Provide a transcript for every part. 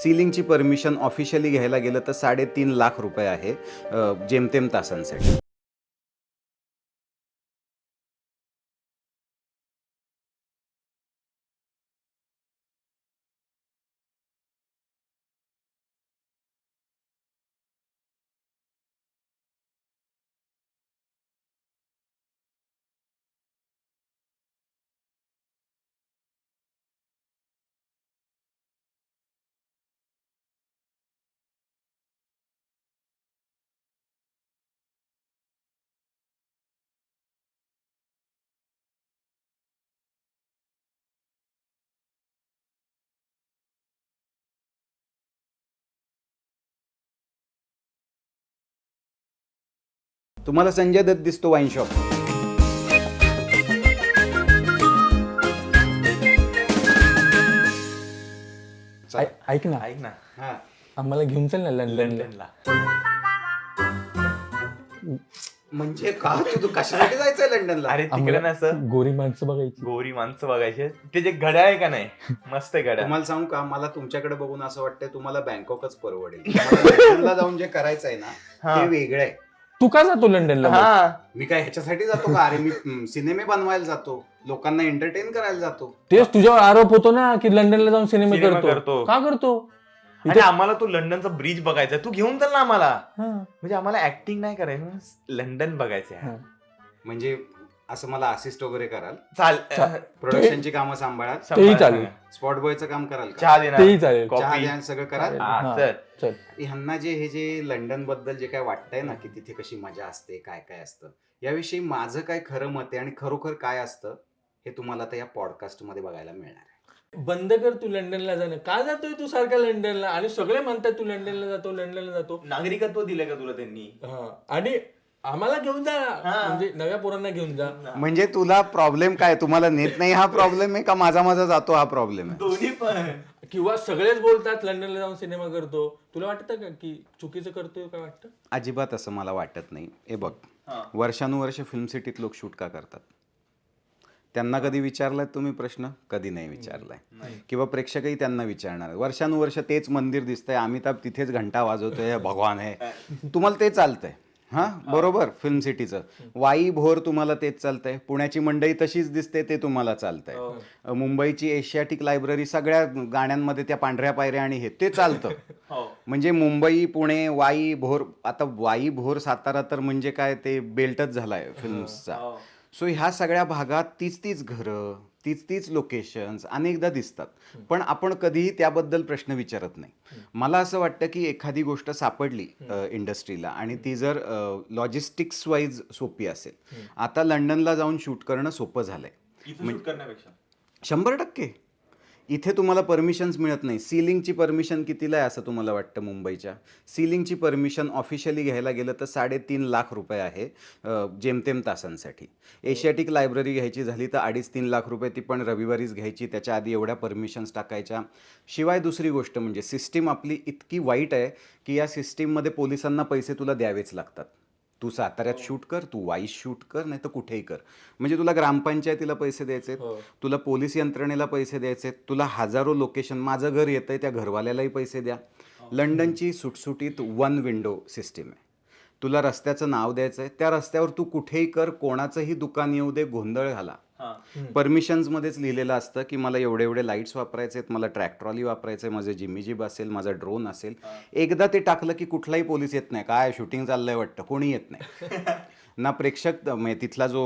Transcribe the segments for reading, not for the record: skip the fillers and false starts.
सीलिंगची permission officially घ्यायला गेलं तर 3.5 लाख रुपये आहे जेमतेम तासांसाठी. तुम्हाला संजय दत्त दिसतो वाईन शॉप. ऐक ना, हां, आम्हाला घेऊन चल ना लंडनला. म्हणजे का तू कशासाठी जायचंय लंडनला? अरे तिकडे ना असं गोरी माणसं बघायची. गोरी माणसं बघायचे. ते जे घड्याळ आहे का नाही, मस्त आहे घड्याळ. तुम्हाला सांगू का, मला तुमच्याकडे बघून असं वाटतंय तुम्हाला बँकॉकच परवडेल. लंडनला जाऊन जे करायचंय ना ते वेगळं आहे. तू का जातो लंडनला? हा, मी काय ह्याच्यासाठी जातो का? अरे मी सिनेमे बनवायला जातो, लोकांना एंटरटेन करायला जातो. तेच तुझ्यावर आरोप होतो ना की लंडनला जाऊन सिनेमे सिनेमा करतो. करतो. का करतो? आणि आम्हाला तो लंडनचा ब्रिज बघायचा, तू घेऊन चल ना आम्हाला. हा. म्हणजे आम्हाला ऍक्टिंग नाही करायचं, लंडन बघायचंय. हा. म्हणजे असं मला असिस्ट वगैरे कराल, चाल प्रोडक्शनची कामं सांभाळाल, तेही चालेल. स्पॉट बॉयचं काम कराल का? चहा देणार, तेही चालेल. चहा कॉफी. द्या, सगळं कराल. हा, चल. चल. ह्यांना हे जे लंडन बद्दल जे काय वाटतंय ना की तिथे कशी मजा असते, काय काय असतं, याविषयी माझं काय खरं मत आहे आणि खरोखर काय असतं हे तुम्हाला आता या पॉडकास्ट मध्ये बघायला मिळणार आहे. बंद कर तू लंडनला जाणं. का जातोय तू सारखा लंडनला? आणि सगळे म्हणतात तू लंडनला जातो, लंडनला जातो. नागरिकत्व दिलं का तुला त्यांनी? हा. आणि आम्हाला घेऊन जा, म्हणजे नव्या पोरांना घेऊन जा. म्हणजे तुला प्रॉब्लेम काय, तुम्हाला नेत नाही हा प्रॉब्लेम आहे का माझा माझा जातो हा प्रॉब्लेम आहे? दोन्ही पण. किंवा सगळेच बोलतात लंडनला जाऊन सिनेमा करतो. तुला वाटतं का की चुकीचं करतोय? काय वाटतं? अजिबात असं मला वाटत नाही. हे बघ, वर्षानुवर्ष फिल्म सिटीत लोक शूट का करतात? त्यांना कधी विचारलाय तुम्ही प्रश्न? कधी नाही विचारलाय. किंवा प्रेक्षकही त्यांना विचारणार. वर्षानुवर्ष तेच मंदिर दिसतंय, अमिताभ तिथेच घंटा वाजवतोय, भगवान आहे, तुम्हाला ते चालतंय. हां, बरोबर. फिल्म सिटीचं वाई भोर तुम्हाला तेच चालतंय. पुण्याची मंडई तशीच दिसते, ते तुम्हाला चालतंय. मुंबईची एशियाटिक लायब्ररी सगळ्या गाण्यांमध्ये त्या पांढऱ्या पायऱ्या आणि हे ते चालतं. म्हणजे मुंबई, पुणे, वाई भोर, आता वाई भोर सातारा तर म्हणजे काय ते बेल्टच झालाय फिल्म्सचा. सो ह्या सगळ्या भागात तीच घरं, तीच लोकेशन्स अनेकदा दिसतात, पण आपण कधीही त्याबद्दल प्रश्न विचारत नाही. मला असं वाटतं की एखादी गोष्ट सापडली इंडस्ट्रीला आणि ती जर लॉजिस्टिक्स वाईज सोपी असेल, आता लंडनला जाऊन शूट करणं सोपं झालंय. शूट करण्यापेक्षा 100%. इथे तुम्हाला परमिशन्स मिळत नाही. सीलिंगची परमिशन कितीला आहे असं तुम्हाला वाटतं मुंबईच्या? सीलिंगची परमिशन ऑफिशियली घ्यायला गेलं तर 3.5 लाख रुपये आहे जेमतेम तासांसाठी. एशियाटिक लायब्ररी घ्यायची झाली तर 2.5-3 लाख रुपये, ती पण रविवारीच घ्यायची. त्याच्या आधी एवढ्या परमिशन्स टाकायच्या. शिवाय दुसरी गोष्ट म्हणजे सिस्टीम आपली इतकी वाईट आहे की या सिस्टीममध्ये पोलिसांना पैसे तुला द्यावेच लागतात. तू साताऱ्यात शूट कर, तू वाईस शूट कर, नाही तर कुठेही कर. म्हणजे तुला ग्रामपंचायतीला पैसे द्यायचे, तुला पोलीस यंत्रणेला पैसे द्यायचे, तुला हजारो लोकेशन, माझं घर येतंय त्या घरवाल्यालाही पैसे द्या. लंडनची सुटसुटीत वन विंडो सिस्टीम आहे. तुला रस्त्याचं नाव द्यायचं आहे, त्या रस्त्यावर तू कुठेही कर, कोणाचंही दुकान येऊ दे, गोंधळ घाला. परमिशन्समध्येच लिहिलेलं असतं की मला एवढे लाईट्स वापरायचे आहेत, मला ट्रॅक ट्रॉली वापरायचं आहे, माझं जिम्मी जीप असेल, माझा ड्रोन असेल. एकदा ते टाकलं की कुठलाही पोलीस येत नाही. काय शूटिंग चाललंय वाटतं, कोणी येत नाही. ना प्रेक्षक, म्हणजे तिथला जो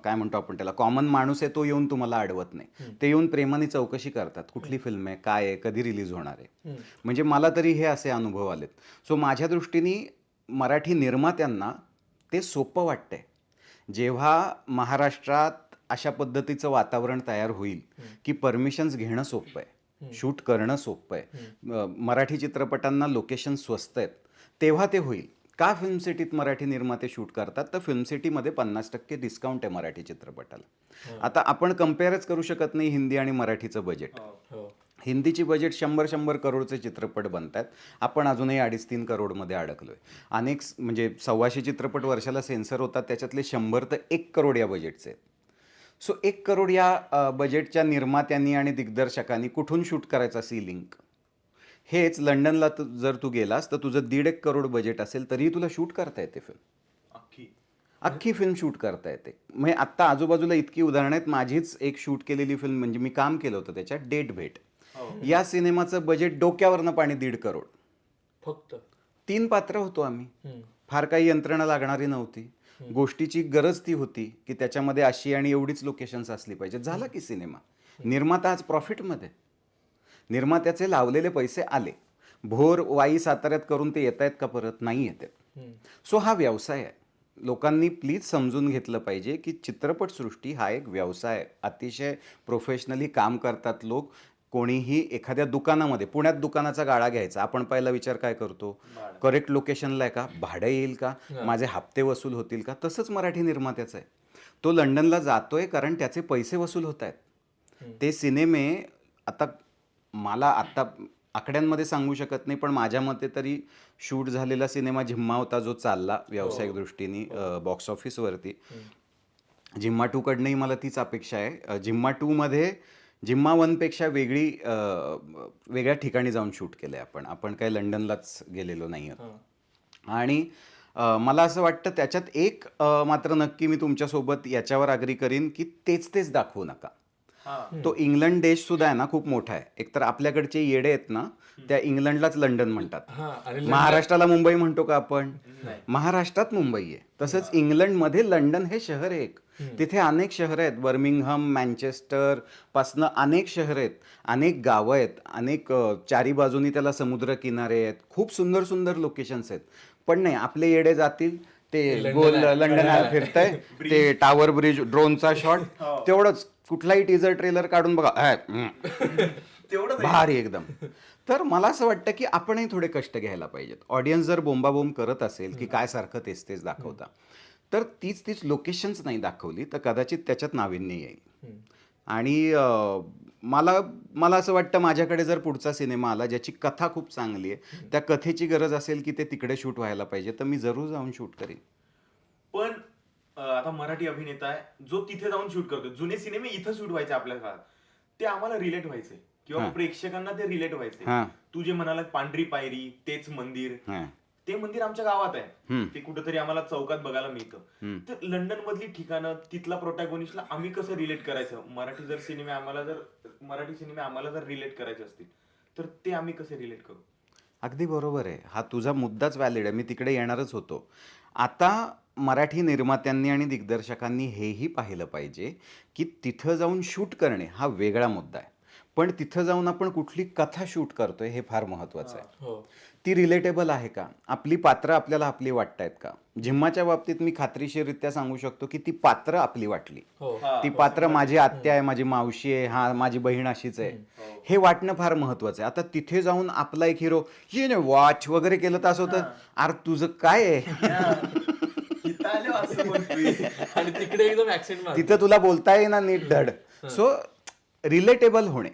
काय म्हणतो आपण त्याला, कॉमन माणूस आहे, तो येऊन तुम्हाला अडवत नाही. ते येऊन प्रेमाने चौकशी करतात, कुठली फिल्म आहे, काय आहे, कधी रिलीज होणार आहे. म्हणजे मला तरी हे असे अनुभव आलेत. सो माझ्या दृष्टीने मराठी निर्मात्यांना ते सोपं वाटतंय. जेव्हा महाराष्ट्रात अशा पद्धतीचं वातावरण तयार होईल की परमिशन्स घेणं सोपं आहे, शूट करणं सोपं आहे, मराठी चित्रपटांना लोकेशन स्वस्त आहेत, तेव्हा ते होईल. का फिल्म सिटीत मराठी निर्माते शूट करतात? तर फिल्म सिटीमध्ये 50% डिस्काउंट आहे मराठी चित्रपटाला. आता आपण कम्पेअरच करू शकत नाही हिंदी आणि मराठीचं बजेट. हिंदीची बजेट 100 करोडचे चित्रपट बनतात, आपण अजूनही 2.5-3 करोडमध्ये अडकलोय. अनेक म्हणजे 125 चित्रपट वर्षाला सेन्सर होतात, त्याच्यातले 100 तर 1 करोड या बजेटचे आहेत. सो 1 करोड या बजेटच्या निर्मात्यांनी आणि दिग्दर्शकांनी कुठून शूट करायचा सीलिंग? हेच लंडनला जर तू गेलास तर तुझं 1.5 करोड बजेट असेल तरीही तुला शूट करता येते फिल्म. अख्खी फिल्म शूट करता येते. म्हणजे आत्ता आजूबाजूला इतकी उदाहरणं आहेत. माझीच एक शूट केलेली फिल्म म्हणजे मी काम केलं होतं त्याच्यात, डेट भेट. या सिनेमाचं बजेट डोक्यावरनं पाणी 1.5 करोड. फक्त 3 पात्र होतो आम्ही. हम्म. फार काही यंत्रणा लागणारी नव्हती. गोष्टीची गरज ती होती की त्याच्यामध्ये अशी आणि एवढीच लोकेशन्स असली पाहिजे. झाला की सिनेमा. निर्माता आज प्रॉफिटमध्ये. निर्मात्याचे लावलेले पैसे आले. भोर वाई साताऱ्यात करून ते येत आहेत का परत? नाही येत आहेत. सो हा व्यवसाय आहे. लोकांनी प्लीज समजून घेतलं पाहिजे की चित्रपटसृष्टी हा एक व्यवसाय आहे. अतिशय प्रोफेशनली काम करतात लोक. कोणीही एखाद्या दुकानामध्ये, पुण्यात दुकानाचा गाळा घ्यायचा, आपण पहिला विचार काय करतो? करेक्ट लोकेशनला आहे का? भाडं येईल का? माझे हप्ते वसूल होतील का? तसंच मराठी निर्मात्याचं आहे. तो लंडनला जातोय कारण त्याचे पैसे वसूल होत आहेत. ते सिनेमे आता मला आत्ता आकड्यांमध्ये सांगू शकत नाही, पण माझ्या मते तरी शूट झालेला सिनेमा झिम्मा होता जो चालला व्यावसायिक दृष्टीने बॉक्स ऑफिसवरती. झिम्मा 2 कडनंही मला तीच अपेक्षा आहे. झिम्मा 2 मध्ये झिम्मा 1 पेक्षा वेगळ्या ठिकाणी जाऊन शूट केलं आहे आपण. आपण काही लंडनलाच गेलेलो नाही आहोत. आणि मला असं वाटतं त्याच्यात एक मात्र नक्की मी तुमच्यासोबत याच्यावर अग्री करीन की तेच दाखवू नका. तो इंग्लंड देश सुद्धा आहे ना खूप मोठा आहे. एकतर आपल्याकडचे येडे आहेत ना, त्या इंग्लंडलाच लंडन म्हणतात. हा, आणि महाराष्ट्राला मुंबई म्हणतो का आपण? महाराष्ट्रात मुंबई आहे. तसंच इंग्लंडमध्ये लंडन हे शहर आहे एक. तिथे अनेक शहरं आहेत. बर्मिंगहम, मँचेस्टर पासनं अनेक शहरं आहेत, अनेक गावं आहेत, अनेक चारी बाजूनी त्याला समुद्र किनारे आहेत. खूप सुंदर सुंदर लोकेशन्स आहेत. पण नाही, आपले येडे जातील ते गोल लंडन आय फिरतंय, ते टावर ब्रिज, ड्रोनचा शॉट, तेवढंच. कुठलाही टीजर ट्रेलर काढून बघा, तेवढं भारी एकदम. तर मला असं वाटतं की आपणही थोडे कष्ट घ्यायला पाहिजेत. ऑडियन्स जर बोंबाबोंब करत असेल की काय सारखं तेच दाखवता, तर तीच लोकेशन्स नाही दाखवली तर कदाचित त्याच्यात नाविन्य येईल. आणि मला असं वाटतं माझ्याकडे जर पुढचा सिनेमा आला ज्याची कथा खूप चांगली आहे, त्या कथेची गरज असेल की ते तिकडे शूट व्हायला पाहिजे, तर मी जरूर जाऊन शूट करेन. पण आता मराठी अभिनेता आहे जो तिथे जाऊन शूट करतो. जुने सिनेमे इथं शूट व्हायचे आपल्या काळात, ते आम्हाला रिलेट व्हायचे किंवा प्रेक्षकांना ते रिलेट व्हायचे. तू जे म्हणाला पांढरी पायरी, तेच मंदिर, ते मंदिर आमच्या गावात आहे. ते कुठेतरी आम्हाला चौकात बघायला मिळतं. तर लंडन मधली ठिकाणं, तिथला प्रोटॅगोनिस्टला आम्ही कसं रिलेट करायचं? मराठी सिनेमे आम्हाला जर रिलेट करायचे असतील तर ते आम्ही कसे रिलेट करू? अगदी बरोबर आहे. हा तुझा मुद्दाच व्हॅलिड आहे. मी तिकडे येणारच होतो. आता मराठी निर्मात्यांनी आणि दिग्दर्शकांनी हेही पाहिलं पाहिजे की तिथं जाऊन शूट करणे हा वेगळा मुद्दा आहे, पण तिथं जाऊन आपण कुठली कथा शूट करतोय हे फार महत्त्वाचं आहे. ती रिलेटेबल आहे का? आपली पात्र आपल्याला आपली वाटतायत का? झिम्माच्या बाबतीत मी खात्रीशीररित्या सांगू शकतो की ती पात्र आपली वाटली. ती पात्र माझी आत्या आहे, माझी मावशी आहे, हा माझी बहीण अशीच आहे, हे वाटणं फार महत्त्वाचं आहे. आता तिथे जाऊन आपला एक हिरो ये ने वॉच वगैरे केलं तर असं होतं, अरे तुझं काय आहे? आणि तिकडे एकदम ऍक्सेंट तिथं तुला बोलता येईना नीट धड. सो रिलेटेबल होणे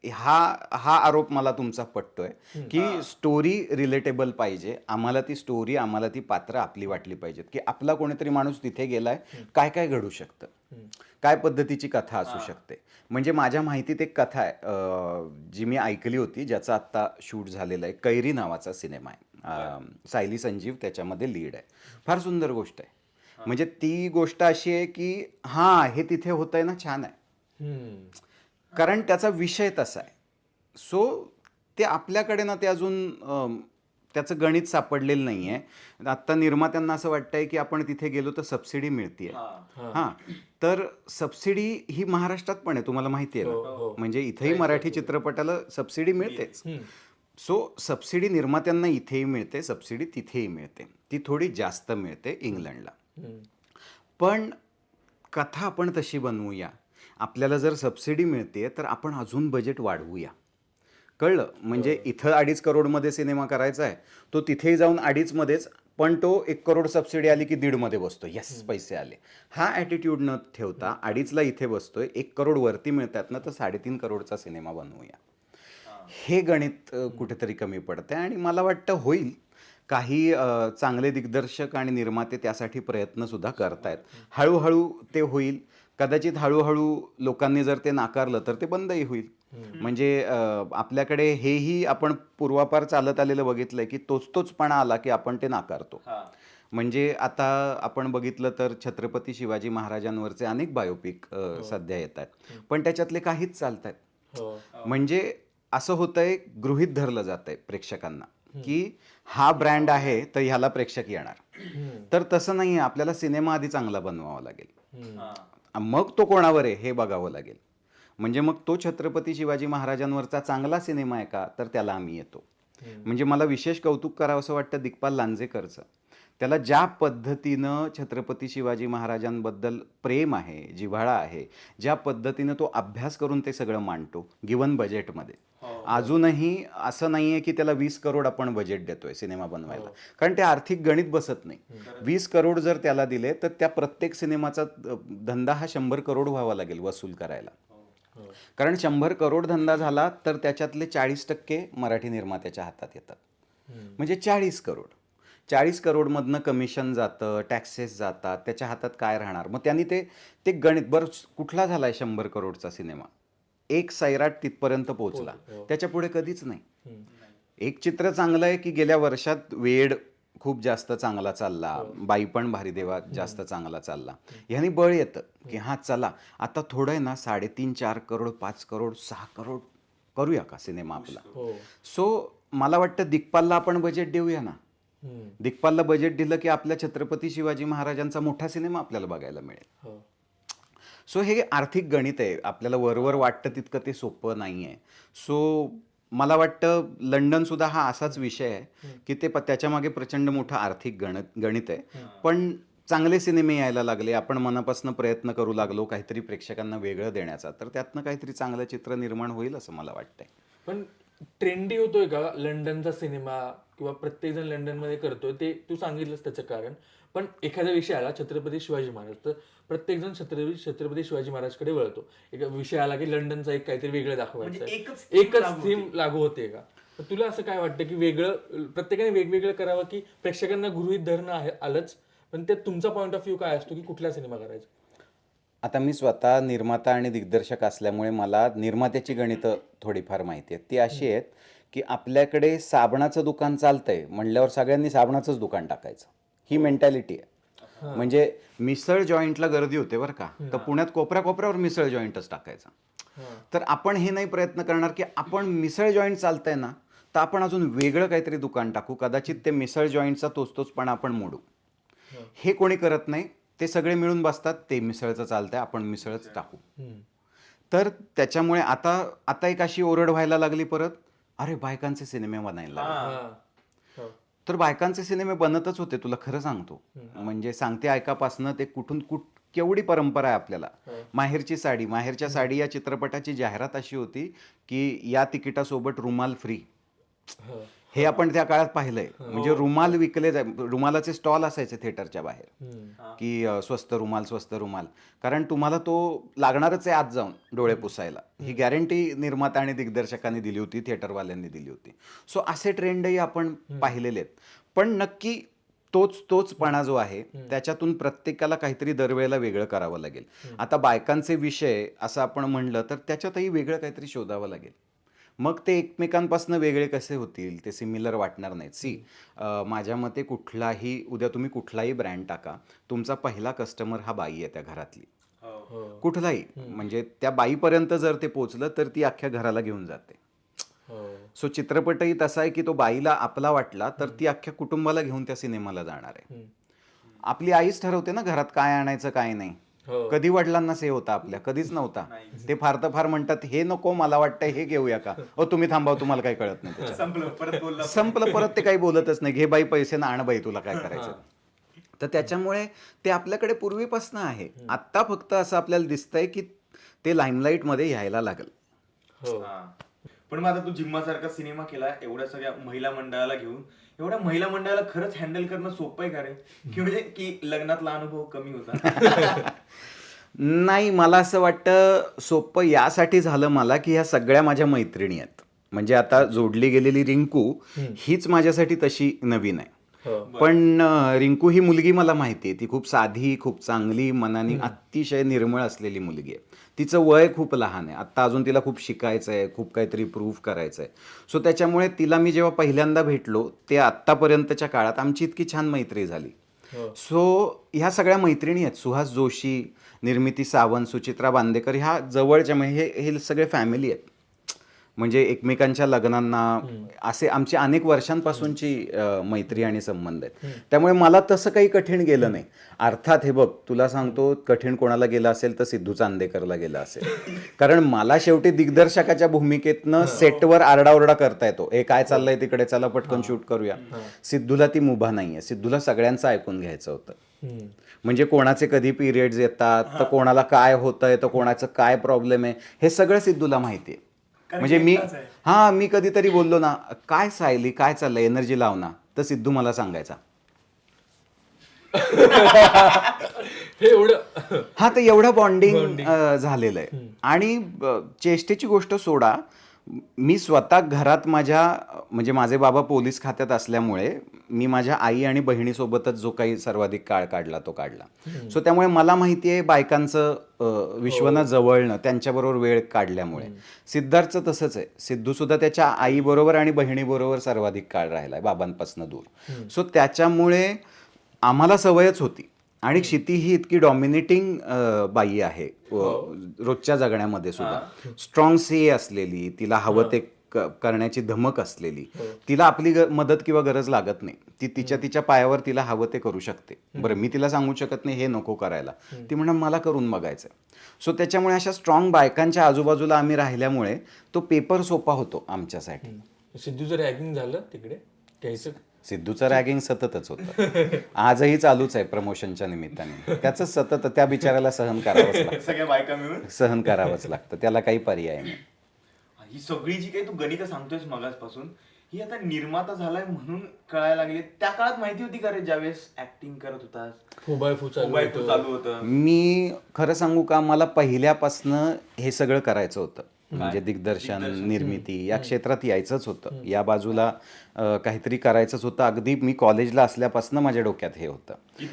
हा आरोप मला तुमचा पटतोय की स्टोरी रिलेटेबल पाहिजे. आम्हाला ती स्टोरी, आम्हाला ती पात्र आपली वाटली पाहिजेत की आपला कोणीतरी माणूस तिथे गेलाय, काय काय घडू शकतं, काय पद्धतीची कथा असू शकते. म्हणजे माझ्या माहितीत एक कथा आहे जी मी ऐकली होती, ज्याचा आत्ता शूट झालेला आहे. कैरी नावाचा सिनेमा आहे. सायली संजीव त्याच्यामध्ये लीड आहे. फार सुंदर गोष्ट आहे. म्हणजे ती गोष्ट अशी आहे की हे तिथे होतंय ना, छान आहे, कारण त्याचा विषय तसा आहे. सो ते आपल्याकडे ना ते अजून त्याचं गणित सापडलेलं नाही आहे. आत्ता निर्मात्यांना असं वाटतंय की आपण तिथे गेलो तर सबसिडी मिळते. तर सबसिडी ही महाराष्ट्रात पण आहे, तुम्हाला माहिती आहे ना. म्हणजे इथेही मराठी चित्रपटाला सबसिडी मिळतेच. सो सबसिडी निर्मात्यांना इथेही मिळते, सबसिडी तिथेही मिळते. ती थोडी जास्त मिळते इंग्लंडला. पण कथा आपण तशी बनवूया. आपल्याला जर सबसिडी मिळते तर आपण अजून बजेट वाढवूया. कळलं? म्हणजे इथं 2.5 करोडमध्ये सिनेमा करायचा आहे, तो तिथेही जाऊन 2.5 मध्येच, पण तो 1 करोड सबसिडी आली की 1.5 मध्ये बसतो. येस, पैसे आले. हा ॲटिट्यूड न ठेवता 2.5ला इथे बसतोय, 1 करोड वरती मिळतात ना, तर 3.5 करोडचा सिनेमा बनवूया. हे गणित कुठेतरी कमी पडते आणि मला वाटतं होईल. काही चांगले दिग्दर्शक आणि निर्माते त्यासाठी प्रयत्न सुद्धा करतायत. हळूहळू ते होईल. कदाचित हळूहळू लोकांनी जर ते नाकारलं तर ते बंदही होईल. म्हणजे आपल्याकडे हेही आपण पूर्वापार चालत आलेलं बघितलंय की तोचपणा आला की आपण ते नाकारतो. हा. म्हणजे आता आपण बघितलं तर छत्रपती शिवाजी महाराजांवरचे अनेक बायोपिक सध्या येत आहेत, पण त्याच्यातले काहीच चालत आहेत. हो. म्हणजे असं होतंय, गृहीत धरलं जातंय प्रेक्षकांना की हा ब्रँड आहे तर ह्याला प्रेक्षक येणार. तर तसं नाही आहे. आपल्याला सिनेमा आधी चांगला बनवावा लागेल, हा. मग तो कोणावर आहे हे बघावं लागेल. म्हणजे मग तो छत्रपती शिवाजी महाराजांवरचा चांगला सिनेमा आहे का, तर त्याला आम्ही येतो. म्हणजे मला विशेष कौतुक करावं असं वाटतं दिग्पाल लांजेकरचं. त्याला ज्या पद्धतीनं छत्रपती शिवाजी महाराजांबद्दल प्रेम आहे, जिव्हाळा आहे, ज्या पद्धतीनं तो अभ्यास करून ते सगळं मांडतो गिवन बजेटमध्ये. हो. अजूनही असं नाही आहे की त्याला 20 करोड आपण बजेट देतोय सिनेमा बनवायला, कारण ते आर्थिक गणित बसत नाही. 20 करोड जर त्याला दिले तर त्या प्रत्येक सिनेमाचा धंदा हा 100 करोड व्हावा लागेल वसूल करायला. कारण 100 करोड धंदा झाला तर त्याच्यातले 40% मराठी निर्मात्याच्या हातात येतात. म्हणजे 40 करोड. 40 करोडमधनं कमिशन जातं, टॅक्सेस जातात, त्याच्या हातात काय राहणार. मग त्यांनी ते गणित, बरं कुठला झालाय 100 करोडचा सिनेमा? एक सैराट तिथपर्यंत पोहोचला, त्याच्या पुढे कधीच नाही. एक चित्र चांगलं आहे की गेल्या वर्षात वेड खूप जास्त चांगला चालला, बाई पण भारी देवा जास्त चांगला चालला. ह्यानी बळ येतं की हा चला आता थोडं आहे ना 3.5-4 करोड, 5 करोड, 6 करोड करूया का सिनेमा आपला. सो मला वाटतं दिग्पालला आपण बजेट देऊया ना. दिग्पालला बजेट दिलं की आपल्या छत्रपती शिवाजी महाराजांचा मोठा सिनेमा आपल्याला बघायला मिळेल. सो हे आर्थिक गणित आहे. आपल्याला वरवर वाटतं तितकं ते सोपं नाही आहे. सो मला वाटतं लंडन सुद्धा हा असाच विषय आहे की त्याच्या मागे प्रचंड मोठं आर्थिक गणित आहे. पण चांगले सिनेमे यायला लागले, आपण मनापासून प्रयत्न करू लागलो काहीतरी प्रेक्षकांना वेगळं देण्याचा, तर त्यातनं काहीतरी चांगलं चित्र निर्माण होईल असं मला वाटतंय. पण ट्रेंडी होतोय का लंडनचा सिनेमा, किंवा प्रत्येक जण लंडन मध्ये करतोय ते तू सांगितलंस त्याचं कारण. पण एखादा विषय आला छत्रपती शिवाजी महाराज, तर प्रत्येक जण छत्रपती शिवाजी महाराजकडे वळतो. एक विषय आला की लंडनचा एक काहीतरी वेगळं दाखवायचं म्हणजे आहे, एकच थीम लागू होते का? तर तुला असं काय वाटतं की वेगळं प्रत्येकाने वेगवेगळं करावं, की प्रेक्षकांना गृहीत धरणं आलंच, पण ते तुमचा पॉईंट ऑफ व्ह्यू काय असतो की कुठला सिनेमा करायचा? आता मी स्वतः निर्माता आणि दिग्दर्शक असल्यामुळे मला निर्मात्याची गणितं थोडीफार माहिती आहेत. ती अशी आहेत की आपल्याकडे साबणाचं दुकान चालतंय म्हणल्यावर सगळ्यांनी साबणाचंच दुकान टाकायचं, ही मेंटॅलिटी आहे. म्हणजे मिसळ जॉईंटला गर्दी होते बरं का, तर पुण्यात कोपऱ्यावर मिसळ जॉईंटच टाकायचा. तर आपण हे नाही प्रयत्न करणार की आपण मिसळ जॉईंट चालतंय ना, तर आपण अजून वेगळं काहीतरी दुकान टाकू, कदाचित ते मिसळ जॉईंटचा तोचपणा आपण मोडू. हे कोणी करत नाही. ते सगळे मिळून बसतात, ते मिसळचं चालतंय आपण मिसळच टाकू. तर त्याच्यामुळे आता एक अशी ओरड व्हायला लागली परत, अरे बायकांचे सिनेमे बनायला लागले. तर बायकांचे सिनेमे बनतच होते, तुला खरं सांगतो. म्हणजे सांगते ऐकापासनं ते केवढी परंपरा आहे आपल्याला. माहेरची साडी, माहेरच्या साडी या चित्रपटाची जाहिरात अशी होती की या तिकिटासोबत रुमाल फ्री. हे आपण त्या काळात पाहिलंय. म्हणजे रुमाल विकले रुमालाचे स्टॉल असायचे थिएटरच्या बाहेर की स्वस्त रुमाल, कारण तुम्हाला तो लागणारच आहे आज जाऊन डोळे पुसायला. ही गॅरंटी निर्माता आणि दिग्दर्शकांनी दिली होती, थिएटरवाल्यांनी दिली होती. सो असे ट्रेंडही आपण पाहिलेले आहेत. पण नक्की तोचपणा जो आहे त्याच्यातून प्रत्येकाला काहीतरी दरवेळेला वेगळं करावं लागेल. आता बायकांचे विषय असं आपण म्हणलं तर त्याच्यातही वेगळं काहीतरी शोधावं लागेल. मग ते एकमेकांपासून वेगळे कसे होतील, ते सिमिलर वाटणार नाहीत. माझ्या मते उद्या तुम्ही कुठलाही ब्रँड टाका, तुमचा पहिला कस्टमर हा बाई आहे त्या घरातली. कुठलाही, म्हणजे त्या बाईपर्यंत जर ते पोचलं तर ती अख्ख्या घराला घेऊन जाते. सो चित्रपटही तसा आहे की तो बाईला आपला वाटला तर ती अख्ख्या कुटुंबाला घेऊन त्या सिनेमाला जाणार आहे. आपली आईच ठरवते ना घरात काय आणायचं काय नाही. कधी वडिलांना से होता आपल्या, कधीच नव्हता. ते फार तर फार म्हणतात हे नको मला वाटतंय हे घेऊया का, तुम्ही थांबाव तुम्हाला काही कळत नाही. संपलं, परत ते काही बोलतच नाही. घे बाई पैसे ना, आण बाई तुला काय करायचं. तर त्याच्यामुळे ते आपल्याकडे पूर्वीपासून आहे. आत्ता फक्त असं आपल्याला दिसतंय की ते लाईमलाईट मध्ये यायला लागल. पण मग आता तू जिम्मासारखा सिनेमा केला एवढ्या सगळ्या महिला मंडळाला घेऊन, एवढ्या महिला मंडळाला खरंच हँडल करणं सोपं आहे का रे? की म्हणजे की लग्नातला अनुभव कमी होता? नाही, मला असं वाटतं सोपं यासाठी झालं मला की ह्या सगळ्या माझ्या मैत्रिणी आहेत. म्हणजे आता जोडली गेलेली रिंकू हीच माझ्यासाठी तशी नवीन आहे. पण रिंकू ही मुलगी मला माहिती आहे, ती खूप साधी, खूप चांगली, मनाने अतिशय निर्मळ असलेली मुलगी आहे. तिचं वय खूप लहान आहे, आत्ता अजून तिला खूप शिकायचं आहे, खूप काहीतरी प्रूव्ह करायचं आहे. सो त्याच्यामुळे तिला मी जेव्हा पहिल्यांदा भेटलो ते आत्तापर्यंतच्या काळात आमची इतकी छान मैत्री झाली. हो. सो ह्या सगळ्या मैत्रिणी आहेत, सुहास जोशी, निर्मिती सावंत, सुचित्रा बांदेकर, ह्या जवळच्या, म्हणजे हे सगळे फॅमिली आहेत. म्हणजे एकमेकांच्या लग्नांना असे आमची अनेक वर्षांपासूनची मैत्री आणि संबंध आहेत. त्यामुळे मला तसं काही कठीण गेलं नाही. अर्थात हे बघ, तुला सांगतो, कठीण कोणाला गेलं असेल तर सिद्धू चांदेकरला गेलं असेल. कारण मला शेवटी दिग्दर्शकाच्या भूमिकेतनं सेटवर आरडाओरडा करता येतो, हे काय चाललंय तिकडे, चला पटकन शूट करूया. सिद्धूला ती मुभा नाहीये. सिद्धूला सगळ्यांचं ऐकून घ्यायचं होतं. म्हणजे कोणाचे कधी पिरियड्स येतात, तर कोणाला काय होतंय, तर कोणाचं काय प्रॉब्लेम आहे, हे सगळं सिद्धूला माहिती आहे. म्हणजे मी कधीतरी बोललो ना, काय सायली, काय चाललंय, एनर्जी लाव ना, तर सिद्धू मला सांगायचा. हे एवढं हा, तर एवढं बॉन्डिंग झालेलं आहे. आणि चेष्टेची गोष्ट सोडा, मी स्वतः घरात म्हणजे माझे बाबा पोलीस खात्यात असल्यामुळे मी माझ्या आई आणि बहिणीसोबतच जो काही सर्वाधिक काळ काढला तो काढला. सो त्यामुळे मला माहिती आहे बायकांचं विश्वना जवळणं, त्यांच्याबरोबर वेळ काढल्यामुळे. सिद्धार्थचं तसंच आहे. सिद्धू सुद्धा त्याच्या आईबरोबर आणि बहिणीबरोबर सर्वाधिक काळ राहिलाय, बाबांपासून दूर. सो त्याच्यामुळे आम्हाला सवयच होती. आणि क्षिती ही इतकी डॉमिनेटिंग बाई आहे रोजच्या जगण्यामध्ये सुद्धा. स्ट्रॉंग सी असलेली, तिला हवं ते करण्याची धमक असलेली. तिला आपली मदत किंवा गरज लागत नाही. ती तिच्या पायावर तिला हवं ते करू शकते. बरं, मी तिला सांगू शकत नाही हे नको करायला, ती म्हणून मला करून बघायचं. सो त्याच्यामुळे अशा स्ट्रॉंग बायकांच्या आजूबाजूला आम्ही राहिल्यामुळे तो पेपर सोपा होतो आमच्यासाठी. सिद्धूचं रॅगिंग झालं तिकडे घ्यायचं? सिद्धूचं रॅगिंग सततच होतं. आजही चालूच आहे प्रमोशनच्या निमित्ताने. त्याचं सतत त्या बिचाराला सहन करावंच लागतं. सगळ्या बायका मिळून सहन करावंच लागतं, त्याला काही पर्याय नाही. ही सगळी जी काही तू गणित सांगतोयस मगाचपासून, ही आता निर्माता झालाय म्हणून कळायला लागली. त्या काळात माहिती होती का रे, ज्यावेळेस ऍक्टिंग करत होतास, फुबायफू चालू होतं? मी खरं सांगू का, मला पहिल्यापासनं हे सगळं करायचं होतं. म्हणजे दिग्दर्शन, निर्मिती या क्षेत्रात यायचंच होतं. या बाजूला काहीतरी करायचंच होतं. अगदी मी कॉलेजला असल्यापासून माझ्या डोक्यात हे होतं की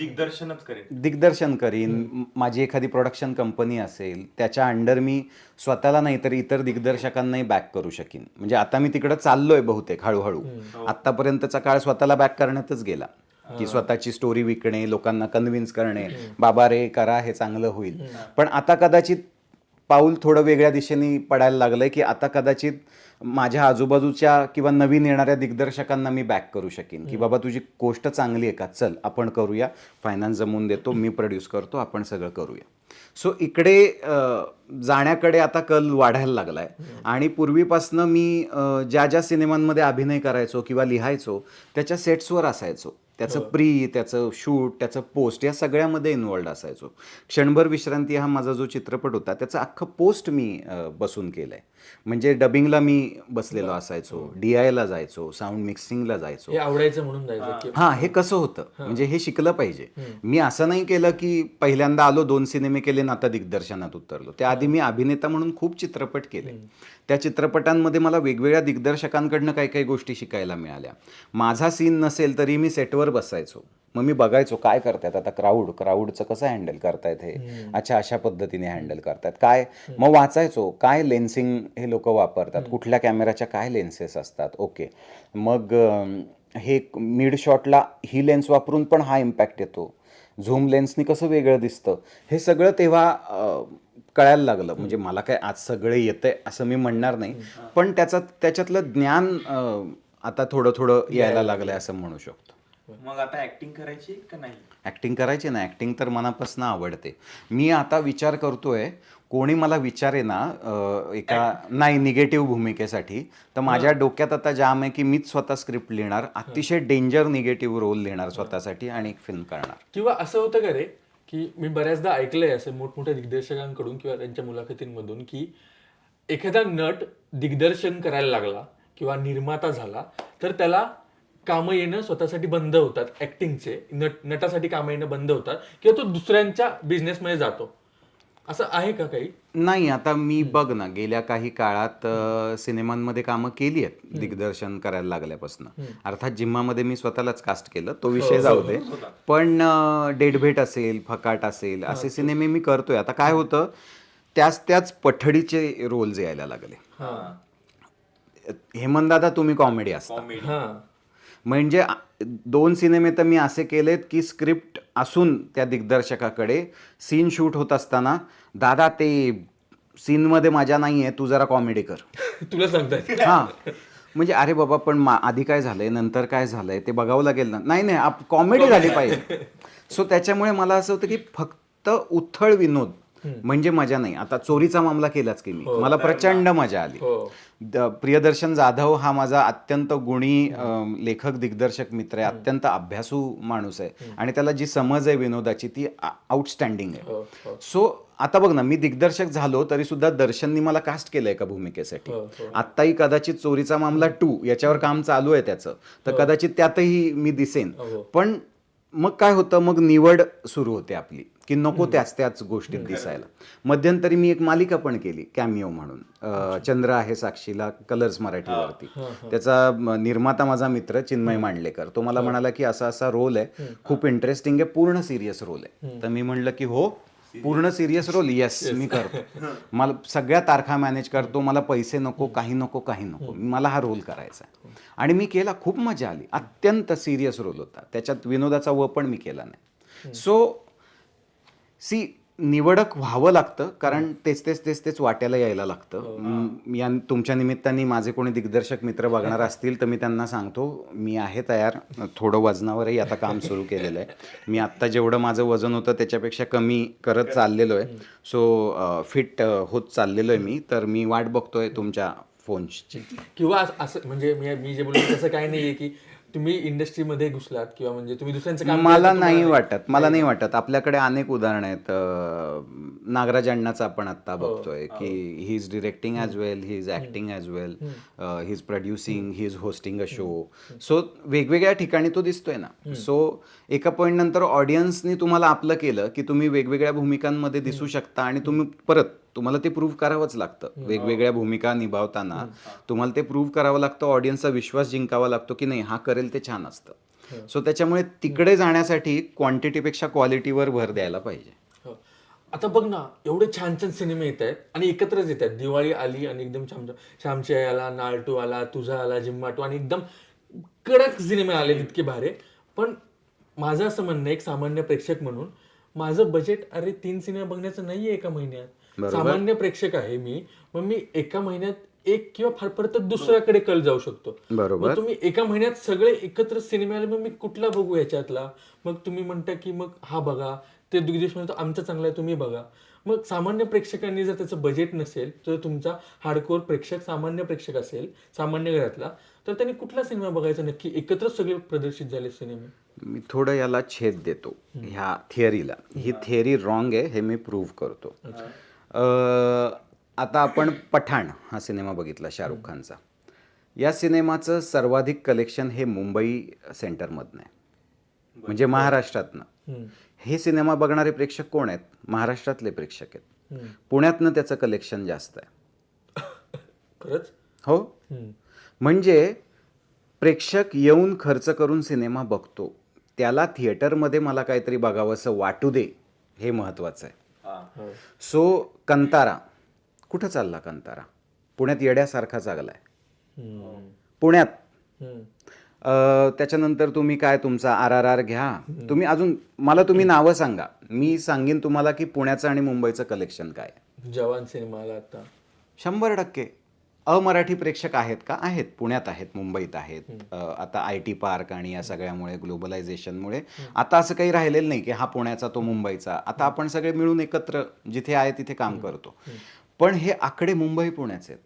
दिग्दर्शन करीन. माझी एखादी प्रोडक्शन कंपनी असेल, त्याच्या अंडर मी स्वतःला नाही तर इतर दिग्दर्शकांनाही बॅक करू शकीन. म्हणजे आता मी तिकडं चाललोय बहुतेक हळूहळू. आत्तापर्यंतचा काळ स्वतःला बॅक करण्यातच गेला, की स्वतःची स्टोरी विकणे, लोकांना कन्व्हिन्स करणे, बाबा रे करा, हे चांगलं होईल. पण आता कदाचित पाऊल थोडं वेगळ्या दिशेने पडायला लागलंय, की आता कदाचित माझ्या आजूबाजूच्या किंवा नवीन येणाऱ्या दिग्दर्शकांना मी बॅक करू शकीन, की बाबा तुझी गोष्ट चांगली आहे का, चल आपण करूया, फायनान्स जमवून देतो, मी प्रोड्यूस करतो, आपण सगळं करूया. सो इकडे जाण्याकडे आता कल वाढायला लागलाय. आणि पूर्वीपासनं मी ज्या ज्या सिनेमांमध्ये अभिनय करायचो किंवा लिहायचो त्याच्या सेट्सवर असायचो. त्याचं त्याचं शूट, त्याचं पोस्ट, या सगळ्यामध्ये इन्वॉल्ड असायचो. क्षणभर विश्रांती हा माझा जो चित्रपट होता त्याचं अख्खं पोस्ट मी बसून केलंय. म्हणजे डबिंगला मी बसलेलो असायचो, DI ला जायचो, साऊंड मिक्सिंगला जायचो. हे आवडायचं म्हणून जायचं? हा, हे कसं होतं, म्हणजे हे शिकलं पाहिजे. मी असं नाही केलं की पहिल्यांदा आलो, 2 सिनेमे केले ना आता दिग्दर्शनात उतरलो. त्याआधी मी अभिनेता म्हणून खूप चित्रपट केले. त्या चित्रपटांमध्ये मला वेगवेगळ्या दिग्दर्शकांकडनं काही काही गोष्टी शिकायला मिळाल्या. माझा सीन नसेल तरी मी सेटवर बसायचो. मग मी बघायचो काय करतायत आता, क्राऊडचं कसं हँडल करतायत हे, अच्छा अशा पद्धतीने हँडल करतायत काय. मग वाचायचो काय लेन्सिंग हे लोक वापरतात, कुठल्या कॅमेराच्या काय लेन्सेस असतात. ओके, मग हे मिड शॉटला ही लेन्स वापरून पण हा इम्पॅक्ट येतो, झूम लेन्सनी कसं वेगळं दिसतं, हे सगळं तेव्हा कळायला लागलं. म्हणजे मला काय आज सगळं येतंय असं मी म्हणणार नाही, पण त्याच्यातलं ज्ञान आता थोडं यायला लागलंय असं म्हणू शकतो. मग आता ऍक्टिंग करायची का नाही? ऍक्टिंग करायची ना, ऍक्टिंग तर मनापासून आवडते. मी आता विचार करतोय, कोणी मला विचारे ना एका नाही निगेटिव्ह भूमिकेसाठी, तर माझ्या डोक्यात आता जाम आहे की मीच स्वतः स्क्रिप्ट लिहिणार, अतिशय डेंजर निगेटिव्ह रोल लिहिणार स्वतःसाठी आणि एक फिल्म करणार. किंवा असं होतं का रे, की मी बऱ्याचदा ऐकलंय असं मोठमोठ्या दिग्दर्शकांकडून किंवा त्यांच्या मुलाखतींमधून, की एखादा नट दिग्दर्शन करायला लागला किंवा निर्माता झाला तर त्याला कामं येणं स्वतःसाठी बंद होतात, ऍक्टिंगचे नटासाठी कामं येणं बंद होतात, किंवा तो दुसऱ्यांच्या बिझनेसमध्ये जातो. असं आहे का काही? नाही, आता मी बघ ना, गेल्या काही काळात सिनेमांमध्ये कामं केली आहेत दिग्दर्शन करायला लागल्यापासून. अर्थात जिम्मामध्ये मी स्वतःलाच कास्ट केलं, तो विषय जाऊ दे. पण डेडभेट असेल, फकाट असेल, असे सिनेमे मी करतोय. आता काय होतं, त्याच पठडीचे रोल्स यायला लागले. हा हेमंतदादा तुम्ही कॉमेडी असता. कॉमेडी. हा म्हणजे 2 सिनेमे तर मी असे केलेत की स्क्रिप्ट असून त्या दिग्दर्शकाकडे सीन शूट होत असताना, दादा ते सीनमध्ये मजा नाही आहे, तू जरा कॉमेडी कर. तुला सांगताय. हां, म्हणजे अरे बाबा पण आधी काय झालंय, नंतर काय झालंय ते बघावं लागेल ना. नाही कॉमेडी झाली पाहिजे. सो त्याच्यामुळे मला असं होतं की फक्त उथळ विनोद म्हणजे मजा नाही. आता चोरीचा मामला केलाच की मी, मला प्रचंड मजा आली. हो प्रियदर्शन जाधव हा माझा अत्यंत गुणी लेखक दिग्दर्शक मित्र आहे, अत्यंत अभ्यासू माणूस आहे आणि त्याला जी समज आहे विनोदाची ती आउटस्टँडिंग आहे. हो हो सो आता बघ ना, मी दिग्दर्शक झालो तरी सुद्धा दर्शननी मला कास्ट केलंय एका भूमिकेसाठी. हो, हो. आत्ताही कदाचित चोरीचा मामला 2 याच्यावर काम चालू आहे त्याचं, तर कदाचित त्यातही मी दिसेन. हो. पण मग काय होतं, मग निवड सुरू होते आपली की नको त्याच गोष्टीत दिसायला. मध्यंतरी मी एक मालिका पण केली कॅमिओ म्हणून, चंद्र आहे साक्षीला, कलर्स मराठीवरती. त्याचा निर्माता माझा मित्र चिन्मय मांडलेकर, तो मला म्हणाला की असा असा रोल आहे, खूप इंटरेस्टिंग आहे, पूर्ण सिरियस रोल आहे. तर मी म्हणलं की हो, पूर्ण सिरियस रोल, येस मी करतो. मला सगळ्या तारखा मॅनेज करतो, मला पैसे नको, काही नको, मला हा रोल करायचा आहे. आणि मी केला, खूप मजा आली. अत्यंत सिरियस रोल होता, त्याच्यात विनोदाचा व पण मी केला नाही. सो निवडक व्हावं लागतं, कारण तेच वाट्याला यायला लागतं. तुमच्या निमित्ताने माझे कोणी दिग्दर्शक मित्र बघणार असतील तर मी त्यांना सांगतो, मी आहे तयार. थोडं वजनावरही आता काम सुरू केलेलं आहे. मी आत्ता जेवढं माझं वजन होतं त्याच्यापेक्षा कमी करत चाललेलो आहे. सो फिट होत चाललेलो आहे मी. तर मी वाट बघतोय तुमच्या फोन्सची. किंवा असं म्हणजे मी जे बोलतो तसं काय नाहीये की तुम्ही इंडस्ट्रीमध्ये घुसलात किंवा म्हणजे तुम्ही दुसऱ्यांचं काम मला केलं तर नाही तुम्हाला वाटत, आपल्याकडे अनेक उदाहरणं आहेत. नागराज अण्णाचं आपण आत्ता बघतोय की he is directing as well, he is acting as well, he is producing, he is hosting a show. So वेगवेगळ्या ठिकाणी तो दिसतोय ना. सो एका पॉईंट नंतर ऑडियन्सनी तुम्हाला आपलं केलं की तुम्ही वेगवेगळ्या भूमिकांमध्ये दिसू शकता आणि तुम्हाला ते प्रूव्ह करावंच लागतं. वेगवेगळ्या भूमिका निभावताना तुम्हाला ते प्रूव्ह करावं लागतं, ऑडियन्सचा विश्वास जिंकावा लागतो की नाही हा करेल ते छान असतं. सो त्याच्यामुळे तिकडे जाण्यासाठी क्वांटिटीपेक्षा क्वालिटीवर भर द्यायला पाहिजे. हो. आता बघ ना, एवढे छान छान सिनेमे येत आहेत आणि एकत्रच येत आहेत. दिवाळी आली आणि एकदम श्यामची आई आला, नाळ2 आला, तुझा आला, जिम्मा2 आणि एकदम कडक सिनेमे आले इतके भारे. पण माझं असं म्हणणं आहे, एक सामान्य प्रेक्षक म्हणून माझं बजेट 3 सिनेमा बघण्याचं नाहीये एका महिन्यात. सामान्य प्रेक्षक आहे मी, मग मी एका महिन्यात एक किंवा फार परत दुसऱ्याकडे कल जाऊ शकतो. बरोबर. मग तुम्ही एका महिन्यात सगळे एकत्र सिनेमे आले, मग मी कुठला बघू याच्यातला? मग तुम्ही म्हणता की मग हा बघा, ते दिग्देश म्हणतो आमचा चांगला आहे तुम्ही बघा. मग सामान्य प्रेक्षकांनी जर त्याचं बजेट नसेल, तर तुमचा हार्डकोर प्रेक्षक सामान्य प्रेक्षक असेल, सामान्य घरातला, तर त्यांनी कुठला सिनेमा बघायचा नक्की? एकत्र सगळे प्रदर्शित झाले सिनेमे. मी थोडं याला छेद देतो ह्या थिअरीला. ही थिअरी रॉंग आहे हे मी प्रूव्ह करतो. आता आपण पठाण हा सिनेमा बघितला शाहरुख खानचा. या सिनेमाचं सर्वाधिक कलेक्शन हे मुंबई सेंटरमधनं आहे, म्हणजे महाराष्ट्रातनं. हे सिनेमा बघणारे प्रेक्षक कोण आहेत? महाराष्ट्रातले प्रेक्षक आहेत. पुण्यातनं त्याचं कलेक्शन जास्त आहे. खरंच? हो, म्हणजे प्रेक्षक येऊन खर्च करून सिनेमा बघतो, त्याला थिएटरमध्ये मला काहीतरी बघावंसं वाटू दे, हे महत्त्वाचं आहे. सो कंतारा कुठं चालला? कंतारा पुण्यात येड्यासारखा चाललाय पुण्यात. त्याच्यानंतर तुम्ही काय तुमचा RRR घ्या, तुम्ही अजून मला तुम्ही नावं सांगा, मी सांगेन तुम्हाला की पुण्याचं आणि मुंबईचं कलेक्शन काय. जवान सिनेमा आला आता. 100% अमराठी प्रेक्षक आहेत का? आहेत, पुण्यात आहेत, मुंबईत आहेत. आता IT पार्क आणि या सगळ्यामुळे, ग्लोबलायझेशनमुळे आता असं काही राहिलेलं नाही की हा पुण्याचा तो मुंबईचा. आता आपण सगळे मिळून एकत्र जिथे आहे तिथे काम करतो. पण हे आकडे मुंबई पुण्याचे आहेत.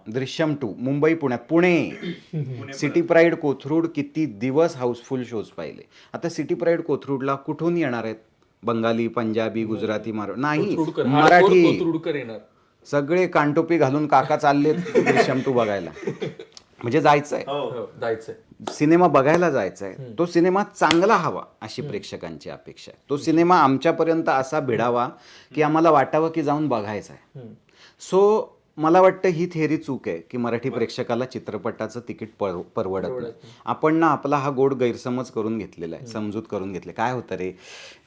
दृश्यम 2 मुंबई पुण्यात, पुणे सिटी प्राईड कोथरूड किती दिवस हाऊसफुल शोज पाहिले. आता सिटी प्राईड कोथरूडला कुठून येणार आहेत? बंगाली, पंजाबी, गुजराती, नाही, मराठी येणार. सगळे कानटोपी घालून काका चालले दृश्यम 2 बघायला. म्हणजे जायचंय, सिनेमा बघायला जायचंय. तो सिनेमा चांगला हवा अशी प्रेक्षकांची अपेक्षा आहे. तो सिनेमा आमच्यापर्यंत असा भिडावा की आम्हाला वाटावं की जाऊन बघायचा आहे. सो मला वाटतं ही थिअरी चूक आहे की मराठी प्रेक्षकाला चित्रपटाचं तिकीट परवडत नाही. आपण ना आपला हा गोड गैरसमज करून घेतलेला आहे, समजूत करून घेतले. काय होतं रे,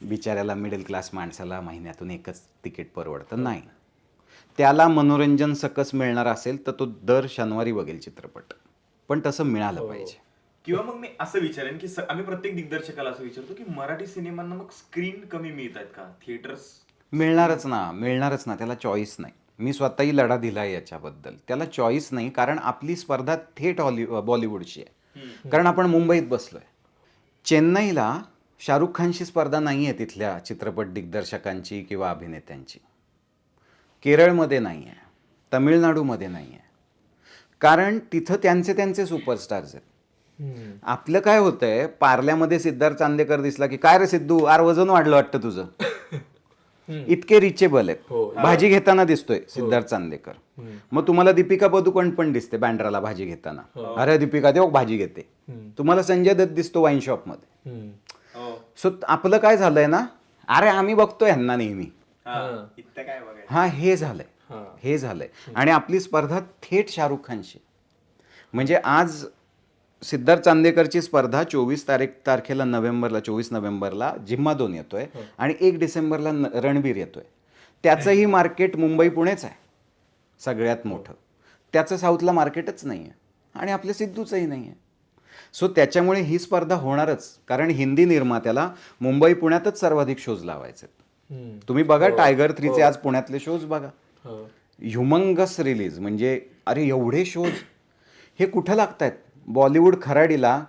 बिचाऱ्याला मिडल क्लास माणसाला महिन्यातून एकच तिकीट परवडतं. नाही, त्याला मनोरंजन सकस मिळणार असेल तर तो दर शनिवारी बघेल चित्रपट, पण तसं मिळालं पाहिजे. किंवा मग मी असं विचारेन की आम्ही प्रत्येक दिग्दर्शकाला असं विचारतो की मराठी सिनेमांना मग स्क्रीन कमी मिळत आहेत का, थिएटर्स? मिळणारच ना, त्याला चॉईस नाही. मी स्वतःही लढा दिला याच्याबद्दल. त्याला चॉईस नाही, कारण आपली स्पर्धा थेट बॉलिवूडची आहे. कारण आपण मुंबईत बसलोय. चेन्नईला शाहरुख खानशी स्पर्धा नाही आहे तिथल्या चित्रपट दिग्दर्शकांची किंवा अभिनेत्यांची. केरळमध्ये नाही आहे, तमिळनाडूमध्ये नाही आहे, कारण तिथं त्यांचे सुपरस्टार्स आहेत. आपलं काय होतंय, पार्ल्यामध्ये सिद्धार्थ चांदेकर दिसला की काय रे सिद्धू, आर वजन वाढलं वाटतं तुझं. इतके रिचेबल आहेत. भाजी घेताना दिसतोय सिद्धार्थ चांदेकर. मग तुम्हाला दीपिका पदुकोण पण दिसते बँड्राला भाजी घेताना, अरे दीपिका देव भाजी घेते. तुम्हाला संजय दत्त दिसतो वाईन शॉप मध्ये. सो आपलं काय झालंय ना, अरे आम्ही बघतोय ह्यांना नेहमी. काय बघायचं. हा, हे झालंय. आणि आपली स्पर्धा थेट शाहरुख खानशी. म्हणजे आज सिद्धार्थ चांदेकरची स्पर्धा 24 तारखेला 24 नोव्हेंबरला जिम्मा 2 येतोय आणि 1 डिसेंबरला रणबीर येतोय. त्याचंही मार्केट मुंबई पुणेच आहे सगळ्यात मोठं. त्याचं साऊथला मार्केटच नाही आहे आणि आपल्या सिद्धूचंही नाही आहे. सो त्याच्यामुळे ही स्पर्धा होणारच, कारण हिंदी निर्मात्याला मुंबई पुण्यातच सर्वाधिक शोज लावायचे. तुम्ही बघा टायगर 3चे आज पुण्यातले शोज बघा, ह्युमंगस रिलीज. म्हणजे अरे एवढे शोज हे कुठं लागतायत? बॉलिवूड खराडीला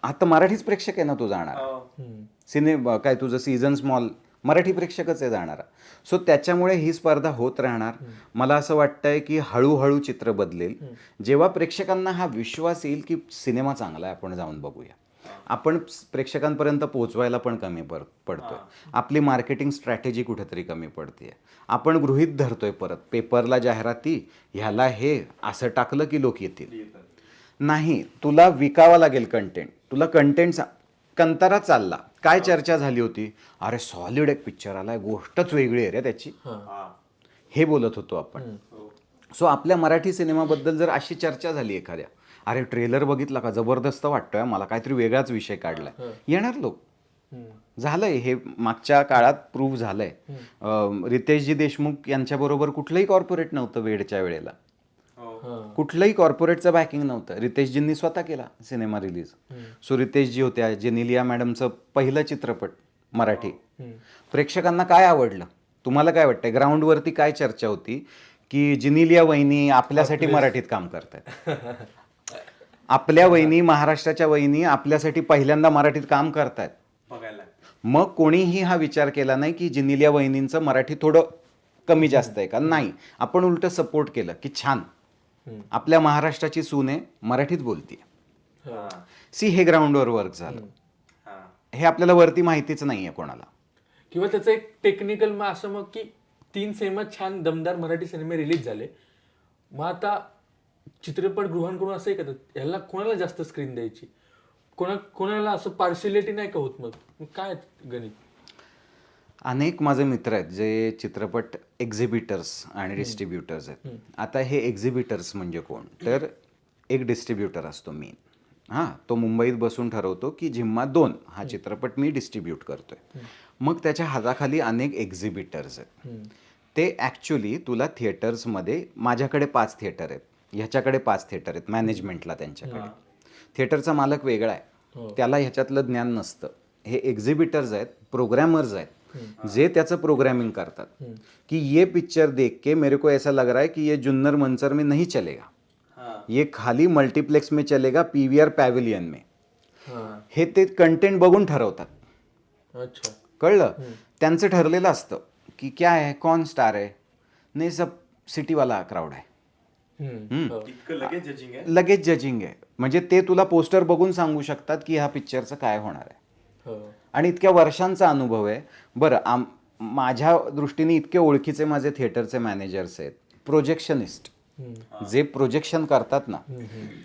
आता मराठीच प्रेक्षक आहे ना तो जाणार. काय तुझं सीझन स्मॉल मराठी प्रेक्षकच आहे जाणारा. सो त्याच्यामुळे ही स्पर्धा होत राहणार. मला असं वाटतंय की हळूहळू चित्र बदलेल, जेव्हा प्रेक्षकांना हा विश्वास येईल की सिनेमा चांगला आहे, आपण जाऊन बघूया. आपण प्रेक्षकांपर्यंत पोहोचवायला पण कमी पडतोय. आपली मार्केटिंग स्ट्रॅटेजी कुठेतरी कमी पडते. आपण गृहीत धरतोय परत पेपरला जाहिराती, ह्याला हे असं टाकलं की लोक येतील. नाही, तुला विकावा लागेल कंटेंट. तुला कंटेंट कंतारा चालला, काय चर्चा झाली होती, अरे सॉलिड एक पिक्चर आलाय, गोष्टच वेगळी आहे रे त्याची, हे बोलत होतो आपण. सो आपल्या मराठी सिनेमाबद्दल जर अशी चर्चा झाली एखाद्या, अरे ट्रेलर बघितला का, जबरदस्त वाटतोय मला, काहीतरी वेगळाच विषय काढलाय, येणार लोक. झालंय हे, मागच्या काळात प्रूव्ह झालंय. रितेशजी देशमुख यांच्याबरोबर कुठलंही कॉर्पोरेट नव्हतं वेळच्या वेळेला. कुठलंही कॉर्पोरेटचं बॅकिंग नव्हतं. रितेशजींनी स्वतः केला सिनेमा रिलीज. सो रितेशजी होत्या, जेनिलिया मॅडमचं पहिलं चित्रपट मराठी. प्रेक्षकांना काय आवडलं? तुम्हाला काय वाटतंय, ग्राउंडवरती काय चर्चा होती की जिनिलिया वहिनी आपल्यासाठी मराठीत काम करतायत, आपल्या वहिनी, महाराष्ट्राच्या वहिनी आपल्यासाठी पहिल्यांदा मराठीत काम करतायत. मग कोणीही हा विचार केला नाही की जिनिलिया वहिनींचं मराठी थोडं कमी जास्त आहे का? नाही, आपण उलट सपोर्ट केलं की छान, आपल्या महाराष्ट्राची सून आहे, मराठीत बोलतीये. सी, हे ग्राउंडवर वर्क झालं. हे आपल्याला वरती माहितीच नाहीये कोणाला. किंवा त्याचं एक टेक्निकल मग असं मग की 3 सेमच छान दमदार मराठी सिनेमे रिलीज झाले. मग आता चित्रपटगृहांकडून असं आहे का, ह्याला कोणाला जास्त स्क्रीन द्यायची, कोणाला असं पार्शियलिटी नाही का होत? मग काय गणित? अनेक माझे मित्र आहेत जे चित्रपट एक्झिबिटर्स आणि डिस्ट्रीब्युटर्स आहेत. आता हे एक्झिबिटर्स म्हणजे कोण, तर एक डिस्ट्रीब्युटर असतो मेन. हां, तो मुंबईत बसून ठरवतो की जिम्मा 2 हा चित्रपट मी डिस्ट्रीब्यूट करतोय. मग त्याच्या हाताखाली अनेक एक्झिबिटर्स आहेत. ते ॲक्च्युली तुला थिएटर्समध्ये, माझ्याकडे 5 थिएटर आहेत, ह्याच्याकडे 5 थिएटर आहेत, मॅनेजमेंटला त्यांच्याकडे. थिएटरचा मालक वेगळा आहे, त्याला ह्याच्यातलं ज्ञान नसतं. हे एक्झिबिटर्स आहेत, प्रोग्रॅमर्स आहेत, जे त्याचं प्रोग्रामिंग करतात की ये पिक्चर देख के मेरे को ऐसा लग रहा है कि ये जुन्नर मंचर में नहीं चलेगा, ये खाली मल्टीप्लेक्स में चलेगा, पीवीआर पॅव्हिलियन में. हे ते कंटेंट बघून ठरवतात. अच्छा, कळलं? त्यांचं ठरलेलं असतं की क्या है, कौन स्टार है, नाही सब सिटीवाला क्राऊड आहे. लगेच जजिंग आहे. म्हणजे ते तुला पोस्टर बघून सांगू शकतात की ह्या पिक्चरचं काय होणार आहे. आणि इतक्या वर्षांचा अनुभव आहे. बरं, माझ्या दृष्टीने इतके ओळखीचे माझे थिएटरचे मॅनेजर्स आहेत, प्रोजेक्शनिस्ट, जे प्रोजेक्शन करतात ना,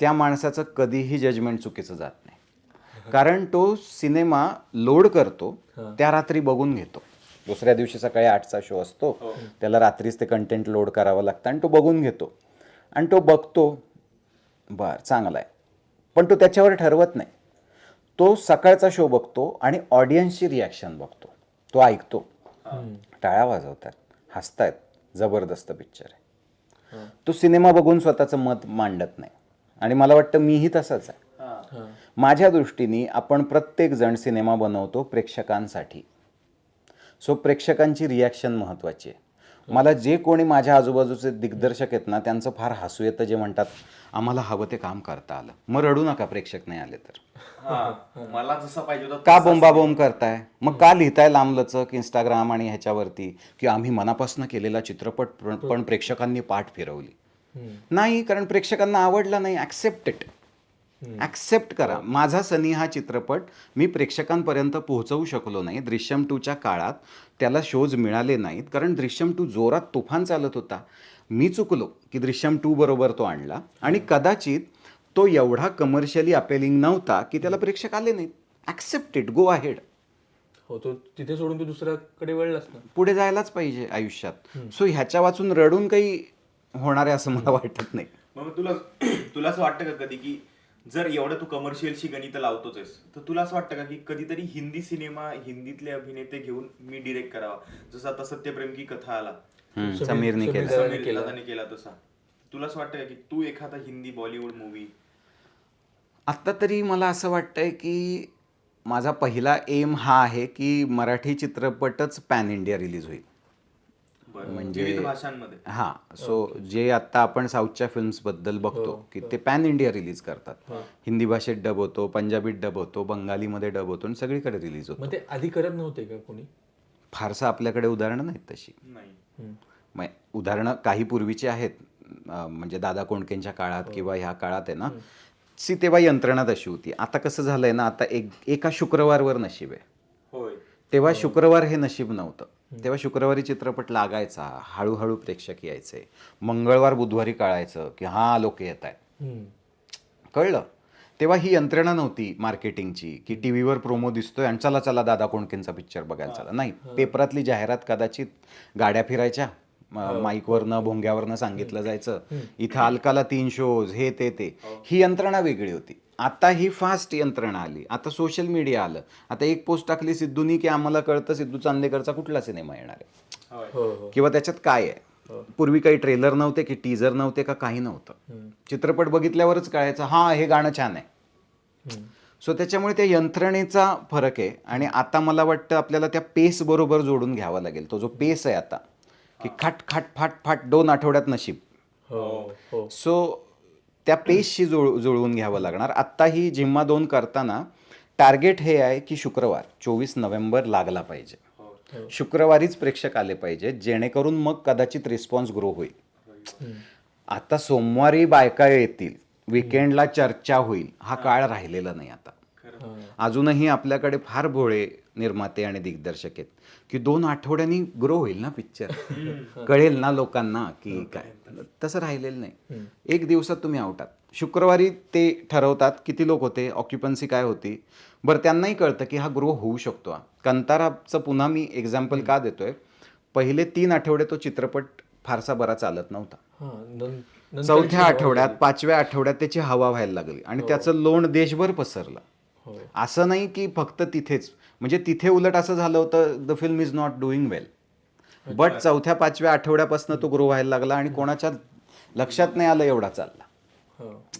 त्या माणसाचं कधीही जजमेंट चुकीचं जात नाही. कारण तो सिनेमा लोड करतो, त्या रात्री बघून घेतो. दुसऱ्या दिवशी सकाळी 8चा शो असतो, त्याला रात्रीच ते कंटेंट लोड करावं लागतं आणि तो बघून घेतो. आणि तो बघतो, बरं चांगला आहे, पण तो त्याच्यावर ठरवत नाही. तो सकाळचा शो बघतो आणि ऑडियन्सची रिॲक्शन बघतो, तो ऐकतो, टाळ्या वाजवतात, हसतायत, जबरदस्त पिक्चर आहे. तो सिनेमा बघून स्वतःचं मत मांडत नाही आणि मला वाटतं मीही तसाच आहे. माझ्या दृष्टीने आपण प्रत्येकजण सिनेमा बनवतो प्रेक्षकांसाठी. सो प्रेक्षकांची रिॲक्शन महत्त्वाची आहे. मला जे कोणी माझ्या आजूबाजूचे दिग्दर्शक आहेत ना, त्यांचं फार हसू येतं जे म्हणतात आम्हाला हवं ते काम करता आलं. मग रडू नका प्रेक्षक नाही आले तर. मला जसं पाहिजे होतं का बोंबाबोंब करताय? मग का लिहिताय लांबलचक इंस्टाग्राम आणि ह्याच्यावरती की आम्ही मनापासून केलेला चित्रपट पण प्रेक्षकांनी पाठ फिरवली? नाही, कारण प्रेक्षकांना आवडला नाही. Accept it. ॲक्सेप्ट करा. माझा सनी हा चित्रपट मी प्रेक्षकांपर्यंत पोहोचवू शकलो नाही. दृश्यम 2च्या काळात त्याला शोज मिळाले नाहीत कारण दृश्यम 2 जोरात तुफान चालत होता. मी चुकलो की दृश्यम 2 बरोबर तो आणला आणि कदाचित तो एवढा कमर्शियली अपेलिंग नव्हता की त्याला प्रेक्षक आले नाहीत. Accept it, go ahead. हो, तो तिथे सोडून तू दुसऱ्याकडे वळलास ना. पुढे जायलाच पाहिजे आयुष्यात. सो ह्याच्या वाचून रडून काही होणार आहे असं मला वाटत नाही. मग तुला असं वाटतं का कधी की जर एवढं तू कमर्शियलशी गणितं लावतोच आहेस तर तुला असं वाटतं का की कधीतरी हिंदी सिनेमा हिंदीतले अभिनेते घेऊन मी डिरेक्ट करावा, जसं आता सत्यप्रेम की कथा आला, समीरने केलं. समीर दादाने केला तसा. तुला असं वाटतं का की तू एखादा हिंदी बॉलिवूड मूवी? आत्ता तरी मला असं वाटतंय की माझा पहिला एम हा आहे की मराठी चित्रपटच पॅन इंडिया रिलीज होईल. म्हणजे विविध भाषांमध्ये. हां. सो जे आत्ता आपण साऊथच्या फिल्म्सबद्दल बघतो की ते पॅन इंडिया रिलीज करतात. हिंदी भाषेत डब होतो, पंजाबीत डब होतो, बंगालीमध्ये डब होतो आणि सगळीकडे रिलीज होतो. मग ते आधी करत नव्हते का कोणी? फारसं आपल्याकडे उदाहरणं नाहीत तशी. नाही. मग उदाहरणं काही पूर्वीची आहेत, म्हणजे दादा कोंडकेंच्या काळात किंवा ह्या काळात आहे ना, तेव्हा यंत्रणा तशी होती. आता कसं झालंय ना, आता एका शुक्रवारवर नशीब आहे. होय. तेव्हा शुक्रवार हे नशीब नव्हतं. तेव्हा शुक्रवारी चित्रपट लागायचा, हळूहळू प्रेक्षक यायचे. मंगळवार बुधवारी कळायचं की हां लोक येत आहेत. कळलं. तेव्हा ही यंत्रणा नव्हती मार्केटिंगची की टी व्हीवर प्रोमो दिसतोय आणि चला चला दादा कोंडकेंचा पिक्चर बघायला चला. नाही, पेपरातली जाहिरात कदाचित गाड्या फिरायच्या, माईकवरनं भोंग्यावरनं सांगितलं जायचं इथं अलकाला 3 शोज, हे ते. ही यंत्रणा वेगळी होती. आता ही फास्ट यंत्रणा आली. आता सोशल मीडिया आलं. आता एक पोस्ट टाकली सिद्धूनी की आम्हाला कळतं सिद्धू चांदेकरचा कुठला सिनेमा येणार आहे किंवा त्याच्यात काय आहे. पूर्वी काही ट्रेलर नव्हते की टीजर नव्हते का काही नव्हतं. चित्रपट बघितल्यावरच कळायचं हां हे गाणं छान आहे. सो त्याच्यामुळे त्या यंत्रणेचा फरक आहे आणि आता मला वाटतं आपल्याला त्या पेस बरोबर जोडून घ्यावा लागेल. तो जो पेस आहे आता की खाट खाट फाट फाट 2 आठवड्यात नशीब. सो त्या पेसशी जुळवून घ्यावं लागणार. आत्ता ही जिम्मा 2 करताना टार्गेट हे आहे की शुक्रवार 24 नोव्हेंबर लागला पाहिजे. शुक्रवारीच प्रेक्षक आले पाहिजे जेणेकरून मग कदाचित रिस्पॉन्स ग्रो होईल. आता सोमवारी बायका येतील, विकेंडला चर्चा होईल, हा काळ राहिलेला नाही आता. अजूनही आपल्याकडे फार भोळे निर्माते आणि दिग्दर्शक आहेत की 2 आठवड्यांनी ग्रो होईल ना पिक्चर, कळेल ना लोकांना की काय. तसं राहिलेलं नाही. 1 दिवसात तुम्ही आउटात. शुक्रवारी ते ठरवतात किती लोक होते, ऑक्युपन्सी काय होती. बरं त्यांनाही कळतं की हा ग्रो होऊ शकतो. कंताराचं पुन्हा मी एक्झाम्पल का देतोय, पहिले 3 आठवडे तो चित्रपट फारसा बरा चालत नव्हता. 4थ्या आठवड्यात 5व्या आठवड्यात त्याची हवा व्हायला लागली आणि त्याचं लोण देशभर पसरलं. असं नाही की फक्त तिथेच, म्हणजे तिथे उलट असं झालं होतं the film is not doing well, but 4थ्या-5व्या आठवड्यापासून तो ग्रो व्हायला लागला आणि कोणाच्या लक्षात नाही आलं एवढा चालला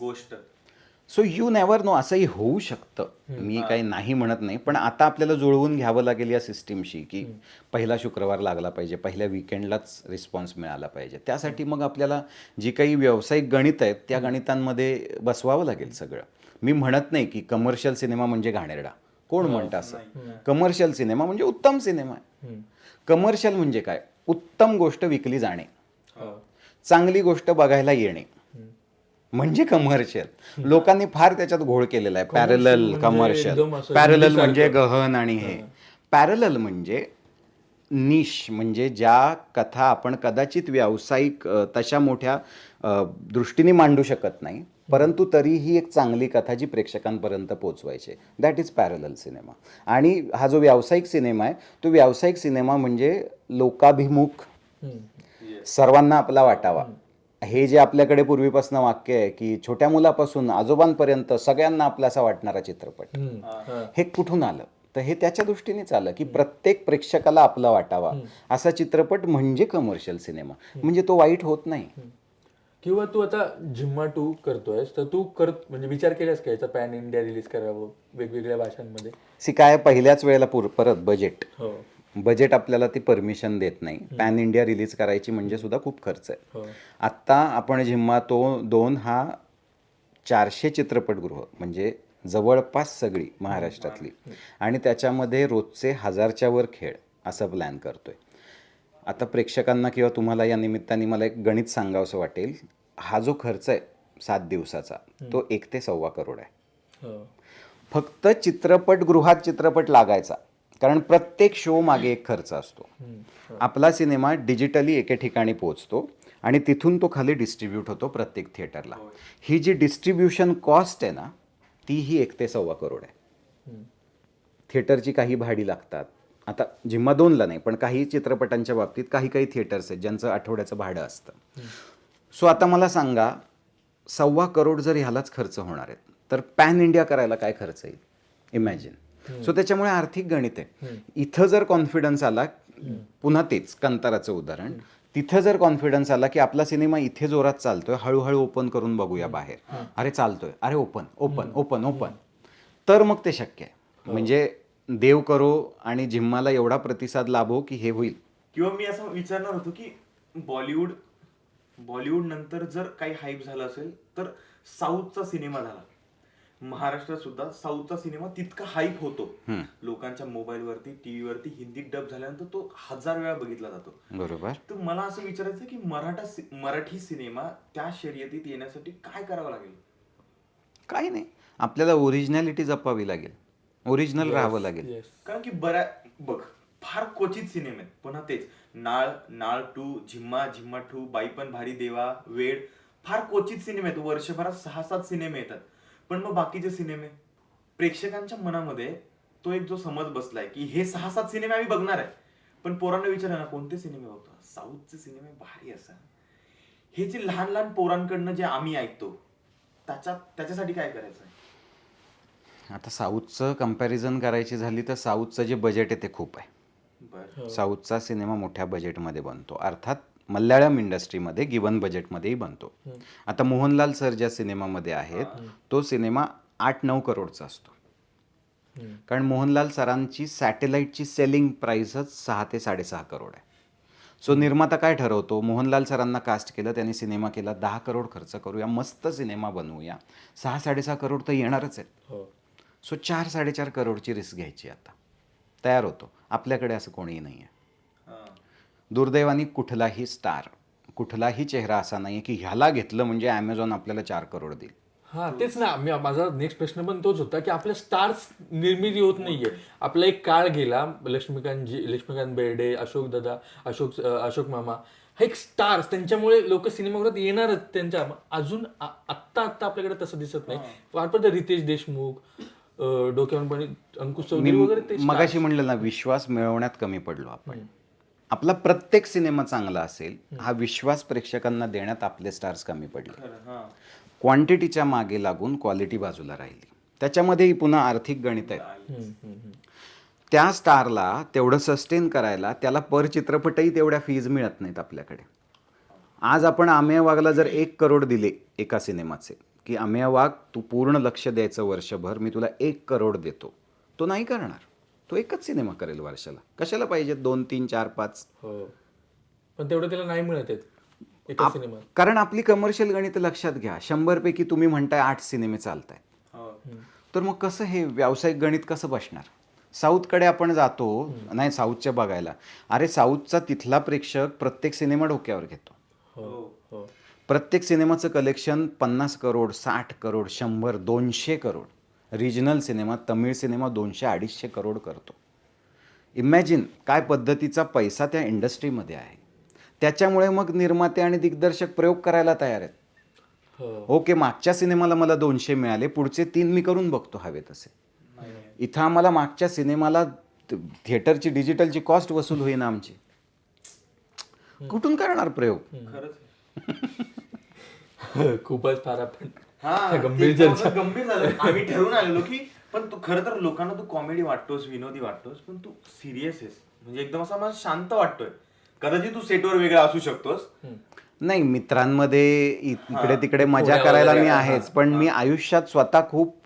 गोष्ट. So you never know. असंही होऊ शकतं, मी काही नाही म्हणत नाही, पण आता आपल्याला जुळवून घ्यावं लागेल या सिस्टीमशी की पहिला शुक्रवार लागला पाहिजे, पहिल्या विकेंडलाच रिस्पॉन्स मिळाला पाहिजे. त्यासाठी मग आपल्याला जी काही व्यावसायिक गणित आहेत त्या गणितांमध्ये बसवावं लागेल सगळं. मी म्हणत नाही की कमर्शियल सिनेमा म्हणजे घाणेरडा, कोण म्हणतं असं. कमर्शियल सिनेमा म्हणजे उत्तम सिनेमा आहे. कमर्शियल म्हणजे काय, उत्तम गोष्ट विकली जाणे, चांगली गोष्ट बघायला येणे म्हणजे कमर्शियल. लोकांनी फार त्याच्यात घोळ केलेला आहे. पॅरलल कमर्शियल, पॅरलल म्हणजे गहन आणि हे. पॅरलल म्हणजे निश, म्हणजे ज्या कथा आपण कदाचित व्यावसायिक तशा मोठ्या दृष्टीने मांडू शकत नाही, परंतु तरीही एक चांगली कथा जी प्रेक्षकांपर्यंत पोचवायची, दॅट इज पॅरलल सिनेमा. आणि हा जो व्यावसायिक सिनेमा आहे तो व्यावसायिक सिनेमा म्हणजे लोकाभिमुख, सर्वांना आपला वाटावा. हे जे आपल्याकडे पूर्वीपासून वाक्य आहे की छोट्या मुलापासून आजोबांपर्यंत सगळ्यांना आपलासा वाटणारा चित्रपट, हे कुठून आलं तर हे त्याच्या दृष्टीनेच आलं की प्रत्येक प्रेक्षकाला आपला वाटावा असा चित्रपट म्हणजे कमर्शियल सिनेमा, म्हणजे तो वाईट होत नाही. किंवा तू आता झिम्मा 2 करतोयस तर तू म्हणजे विचार केलास का याचा पॅन इंडिया रिलीज करावं वेगवेगळ्या भाषांमध्ये? काय पहिल्याच वेळेला परत बजेट हो बजेट आपल्याला ती परमिशन देत नाही. पॅन इंडिया रिलीज करायची म्हणजे सुद्धा खूप खर्च आहे. हो आत्ता आपण झिम्मा 2 हा 400 चित्रपटगृह म्हणजे जवळपास सगळी महाराष्ट्रातली आणि त्याच्यामध्ये रोजचे 1000च्या वर खेळ असं प्लॅन करतोय. आता प्रेक्षकांना किंवा तुम्हाला या निमित्ताने मला एक गणित सांगावंसं वाटेल. हा जो खर्च आहे 7 दिवसाचा तो 1 ते 1.25 करोड आहे. हो फक्त चित्रपटगृहात चित्रपट लागायचा, कारण प्रत्येक शो मागे एक खर्च असतो. आपला सिनेमा डिजिटली एके ठिकाणी पोहोचतो आणि तिथून तो खाली डिस्ट्रीब्यूट होतो प्रत्येक थिएटरला. ही जी डिस्ट्रीब्युशन कॉस्ट आहे ना ती ही 1 ते 1.25 करोड आहे. थिएटरची काही भाडी लागतात. आता झिम्मा 2ला नाही पण काही चित्रपटांच्या बाबतीत काही थिएटर्स आहेत ज्यांचं आठवड्याचं भाडं असतं. सो आता मला सांगा 1.25 करोड जर ह्यालाच खर्च होणार आहेत तर पॅन इंडिया करायला काय खर्च येईल, इमॅजिन. सो त्याच्यामुळे आर्थिक गणित आहे. इथं जर कॉन्फिडन्स आला, पुन्हा तेच कंताराचं उदाहरण, तिथं जर कॉन्फिडन्स आला की आपला सिनेमा इथे जोरात चालतोय, हळूहळू ओपन करून बघूया बाहेर, अरे चालतोय, अरे ओपन ओपन ओपन ओपन, तर मग ते शक्य आहे. म्हणजे देव करो आणि झिम्माला एवढा प्रतिसाद लाभो की हे होईल. किंवा मी असं विचारणार होतो की बॉलिवूड नंतर जर काही हाईप झालं असेल तर साऊथचा सिनेमा झाला. महाराष्ट्रात सुद्धा साऊथचा सिनेमा तितका हाईप होतो. लोकांच्या मोबाईलवरती, टीव्हीवरती हिंदीत डब झाल्यानंतर तो 1000 वेळा बघितला जातो. बरोबर. तर मला असं विचारायचं की मराठी सिनेमा त्या शर्यतीत येण्यासाठी काय करावं लागेल? काही नाही, आपल्याला ओरिजिनॅलिटी जपावी लागेल, ओरिजिनल राहावं लागेल. कारण की बघ फार क्वचित सिनेमे आहेत. पुन्हा तेच नाळ 2, झिम्मा 2, बाई पण भारी देवा, वेड, फार क्वचित सिनेमे आहेत. वर्षभरात 6-7 सिनेमे येतात. पण मग बाकीचे सिनेमे प्रेक्षकांच्या मनामध्ये तो एक जो समज बसलाय की हे 6-7 सिनेमे आम्ही बघणार आहे. पण पोरांना विचारा ना कोणते सिनेमे बघतो, साऊथचे सिनेमे भारी असा. हे जे लहान लहान पोरांकडनं जे आम्ही ऐकतो त्याच्यासाठी काय करायचं आहे? आता साऊथचं कम्पॅरिझन करायची झाली तर साऊथचं जे बजेट आहे ते खूप आहे. साऊथचा सिनेमा मोठ्या बजेटमध्ये बनतो, अर्थात मल्याळम इंडस्ट्रीमध्ये गिवन बजेटमध्येही बनतो. आता मोहनलाल सर ज्या सिनेमामध्ये आहेत तो सिनेमा 8-9 करोडचा असतो, कारण मोहनलाल सरांची सॅटेलाईटची सेलिंग प्राइसच 6 ते 6.5 करोड आहे. सो निर्माता काय ठरवतो, मोहनलाल सरांना कास्ट केलं, त्यांनी सिनेमा केला, 10 करोड खर्च करूया, मस्त सिनेमा बनवूया, 6-6.5 करोड तर येणारच आहेत. सो 4-4.5 करोडची रिस्क घ्यायची. आता तयार होतो. आपल्याकडे असं कोणीही नाही आहे. दुर्दैवाने कुठलाही स्टार, कुठलाही चेहरा असा नाही की ह्याला घेतलं म्हणजे ॲमेझॉन आपल्याला 4 करोड देईल. हा तेच ना, माझा नेक्स्ट प्रश्न पण तोच होता की आपल्या स्टार्स निर्मिती होत नाहीये. आपला एक काळ गेला, लक्ष्मीकांत बेर्डे, अशोक दादा, अशोक मामा, हे एक स्टार्स, त्यांच्यामुळे लोक सिनेमागृहात येणारच. त्यांच्या अजून आत्ता आपल्याकडे तसं दिसत नाही. वाटतं रितेश देशमुख, डोक्यावर अंकुश चौधरी वगैरे, ते मगाशी म्हणलं ना, विश्वास मिळवण्यात कमी पडलो आपण. आपला प्रत्येक सिनेमा चांगला असेल हा विश्वास प्रेक्षकांना देण्यात आपले स्टार्स कमी पडले. क्वांटिटीच्या मागे लागून क्वालिटी बाजूला राहिली. त्याच्यामध्येही पुन्हा आर्थिक गणित आहे. त्या स्टारला तेवढं सस्टेन करायला त्याला पर चित्रपटही तेवढ्या फीज मिळत नाहीत आपल्याकडे. आज आपण अमेय वाघला जर 1 करोड दिले एका सिनेमाचे की अमेय वाघ तू पूर्ण लक्ष द्यायचं वर्षभर, मी तुला 1 करोड देतो, तो नाही करणार. तो एकच सिनेमा करेल वर्षाला. कशाला पाहिजे 2, 3, 4, 5? पण तेवढं त्याला नाही मिळत एका सिनेमात. कारण आपली कमर्शियल गणित लक्षात घ्या. 100 पैकी तुम्ही म्हणताय 8 सिनेमे चालत आहेत, तर मग कसं हे व्यावसायिक गणित कसं बसणार? साऊथकडे आपण जातो, नाही साऊथच्या बघायला, अरे साऊथचा तिथला प्रेक्षक प्रत्येक सिनेमा डोक्यावर घेतो. प्रत्येक सिनेमाचं collection 50 crore, 60 crore, 100, 200 crore. Regional cinema, Tamil cinema 200-250 crore करतो. इमॅजिन काय पद्धतीचा पैसा त्या इंडस्ट्रीमध्ये आहे. त्याच्यामुळे मग निर्माते आणि दिग्दर्शक प्रयोग करायला तयार आहेत. ओके, मागच्या सिनेमाला मला 200 मिळाले, पुढचे 3 मी करून बघतो हवे तसे. इथं आम्हाला मागच्या सिनेमाला थिएटरची डिजिटलची कॉस्ट वसूल होईना आमची. कुठून करणार प्रयोग? खूपच फार आपण गंभीर झालं. आम्ही ठरवून आलेलो की पण तू खरं तर लोकांना तू कॉमेडी वाटतोस, विनोदी वाटतोस, पण तू सिरियस आहेस. म्हणजे एकदम असा मला शांत वाटतोय. कदाचित तू सेटवर वेगळा असू शकतोस. नाही, मित्रांमध्ये इकडे तिकडे मजा थोड्या करायला मी वगैरे, आहेच, पण मी आयुष्यात स्वतः खूप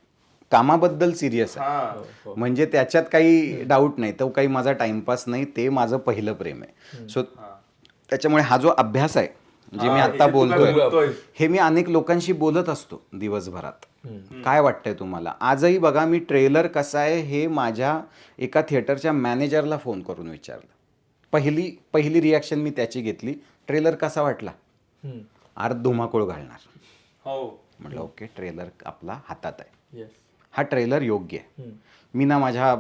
कामाबद्दल सिरियस आहे. हा. म्हणजे त्याच्यात काही डाऊट नाही, तो काही माझा टाइमपास नाही, ते माझं पहिलं प्रेम आहे. सो त्याच्यामुळे हा जो अभ्यास आहे जे मी हा, आता हे तू काय बोलतोय, बोलतोय? हे मी अनेक लोकांशी बोलत असतो दिवसभरात. काय वाटतंय तुम्हाला? आजही बघा, मी ट्रेलर कसा आहे हे माझ्या एका थिएटरच्या मॅनेजरला फोन करून विचारलं. पहिली रिॲक्शन मी त्याची घेतली, ट्रेलर कसा वाटला? अर्ध धुमाकूळ घालणार. हो. म्हटलं ओके, ट्रेलर आपला हातात आहे, येस. हा ट्रेलर योग्य आहे. मी ना माझ्या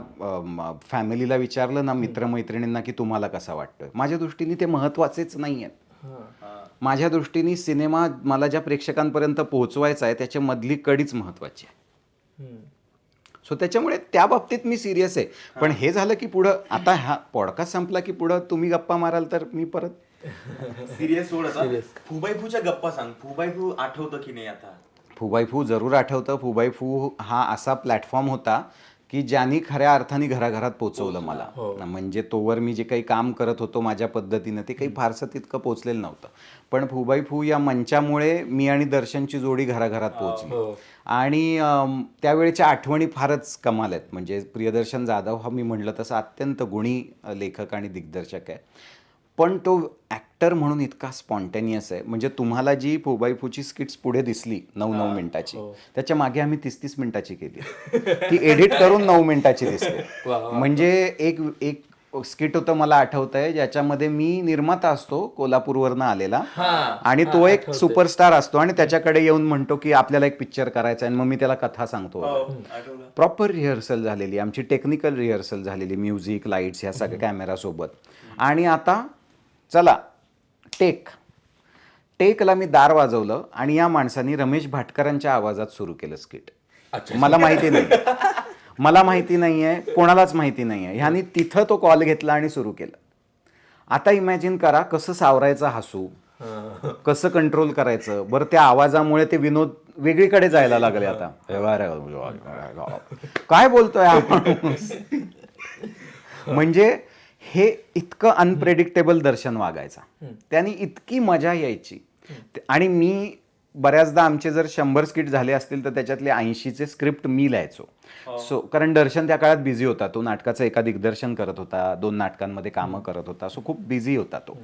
फॅमिलीला विचारलं ना मित्रमैत्रिणींना की तुम्हाला कसा वाटतोय. माझ्या दृष्टीने ते महत्त्वाचेच नाही आहेत. माझ्या दृष्टीने सिनेमा मला ज्या प्रेक्षकांपर्यंत पोहोचवायचा आहे त्याच्यामधली कडीच महत्त्वाची आहे. सो त्याच्यामुळे त्या बाबतीत मी सिरियस आहे. पण हे झालं की पुढं, आता हा पॉडकास्ट संपला की पुढं तुम्ही गप्पा माराल तर मी परत सिरियस सोड आता. फुबाईफूच्या गप्पा सांग. फुबाईफू आठवतं की नाही आता? फुबाईफू जरूर आठवतं. फुबाईफू हा असा प्लॅटफॉर्म होता की ज्यांनी खऱ्या अर्थाने घराघरात पोचवलं मला. म्हणजे तोवर मी जे काही काम करत होतो माझ्या पद्धतीनं ते काही फारसं तितकं पोचलेलं नव्हतं. पण फुबाईफू या मंचामुळे मी आणि दर्शनची जोडी घराघरात पोहोचली. आणि त्यावेळेच्या आठवणी फारच कमाल आहेत. म्हणजे प्रियदर्शन जाधव हा मी म्हटलं तसं अत्यंत गुणी लेखक आणि दिग्दर्शक आहे. पण तो ॲक्टर म्हणून इतका स्पॉन्टेनियस आहे. म्हणजे तुम्हाला जी फुबाईफूची स्किट्स पुढे दिसली 9 मिनिटाची, त्याच्या मागे आम्ही 30 मिनिटाची केली. ती एडिट करून 9 मिनिटाची दिसली. म्हणजे एक स्किट होतं मला आठवत आहे, ज्याच्यामध्ये मी निर्माता असतो कोल्हापूरवरनं आलेला आणि तो एक सुपरस्टार असतो आणि त्याच्याकडे येऊन म्हणतो की आपल्याला एक पिक्चर करायचा आहे. मग मी त्याला कथा सांगतो. आठवलं. प्रॉपर रिहर्सल झालेली, आमची टेक्निकल रिहर्सल झालेली, म्युझिक, लाईट्स ह्या सगळ्या कॅमेरासोबत. आणि आता चला टेकला मी दार वाजवलं आणि या माणसाने रमेश भाटकरांच्या आवाजात सुरू केलं स्किट. मला माहिती नाही आहे, कोणालाच माहिती नाही आहे. ह्यानी तिथं तो कॉल घेतला आणि सुरू केलं. आता इमॅजिन करा कसं सावरायचं हसू, कसं कंट्रोल करायचं. बरं, त्या आवाजामुळे ते विनोद वेगळीकडे जायला लागले. आता काय बोलतोय आपण. म्हणजे हे इतकं अनप्रेडिक्टेबल दर्शन वागायचा, त्याने इतकी मजा यायची. आणि मी बऱ्याचदा आमचे जर 100 स्किट झाले असतील तर त्याच्यातले 80चे स्क्रिप्ट मी लिहायचो. सो कारण दर्शन त्या काळात बिझी होता. तो नाटकाचं एका दिग्दर्शन करत होता, 2 नाटकांमध्ये कामं करत होता. सो खूप बिझी होता तो.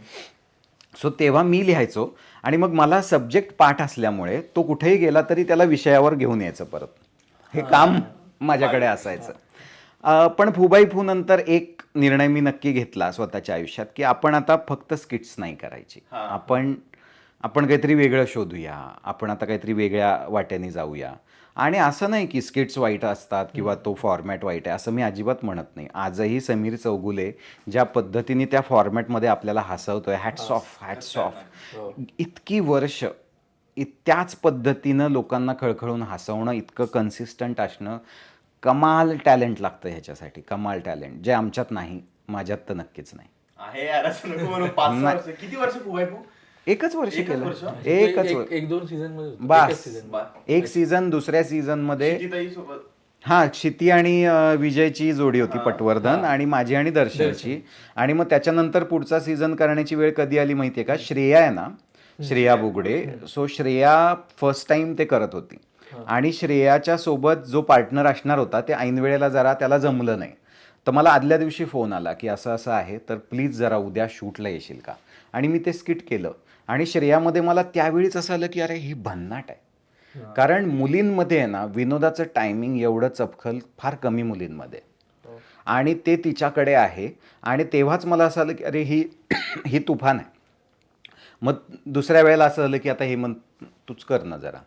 सो तेव्हा मी लिहायचो आणि मग मला सब्जेक्ट पाठ असल्यामुळे तो कुठेही गेला तरी त्याला विषयावर घेऊन यायचं परत. हे काम माझ्याकडे असायचं. पण फुबाईफू नंतर एक निर्णय मी नक्की घेतला स्वतःच्या आयुष्यात की आपण आता फक्त स्किट्स नाही करायची. आपण काहीतरी वेगळं शोधूया, आपण आता काहीतरी वेगळ्या वाट्याने जाऊया. आणि असं नाही की स्किट्स वाईट असतात किंवा तो फॉर्मॅट वाईट आहे असं मी अजिबात म्हणत नाही. आजही समीर चौगुले ज्या पद्धतीने त्या फॉर्मॅटमध्ये आपल्याला हसवतोय, हॅट्स ऑफ. इतकी वर्ष त्याच पद्धतीनं लोकांना खळखळून हसवणं, इतकं कन्सिस्टंट असणं, कमाल टॅलेंट लागतं ह्याच्यासाठी. कमाल टॅलेंट जे आमच्यात नाही, माझ्यात तर नक्कीच नाही. आहे यार, असं नको म्हणू. 5 वर्ष. किती वर्ष फुबाईफू? एकच वर्ष केलं. एक दोन सीझन मध्ये होतं. बस सीझन. एक सीझन. दुसऱ्या सीझन मध्ये क्षितिताई सोबत. हा, क्षिती आणि विजयची जोडी होती, पटवर्धन, आणि माझी आणि दर्शनची. आणि मग त्याच्यानंतर पुढचा सीझन करण्याची वेळ कधी आली माहितीये का? श्रेया आहे ना, Shreya Bugade. So Shreya first time ते करत होती आणि श्रेयाच्या सोबत जो पार्टनर असणार होता ते ऐन वेळेला जरा त्याला जमलं नाही. तर मला आदल्या दिवशी फोन आला की असं असं आहे, तर प्लीज जरा उद्या शूटला येशील का? आणि मी ते स्किट केलं. आणि श्रेयामध्ये मला त्यावेळीच असं आलं की अरे ही भन्नाट आहे. कारण मुलींमध्ये आहे ना विनोदाचं टायमिंग एवढं चपखल फार कमी मुलींमध्ये, आणि ते तिच्याकडे आहे. आणि तेव्हाच मला असं आलं की अरे ही तुफान आहे. मग दुसऱ्या वेळेला असं झालं की आता हे मग तूच कर ना जरा,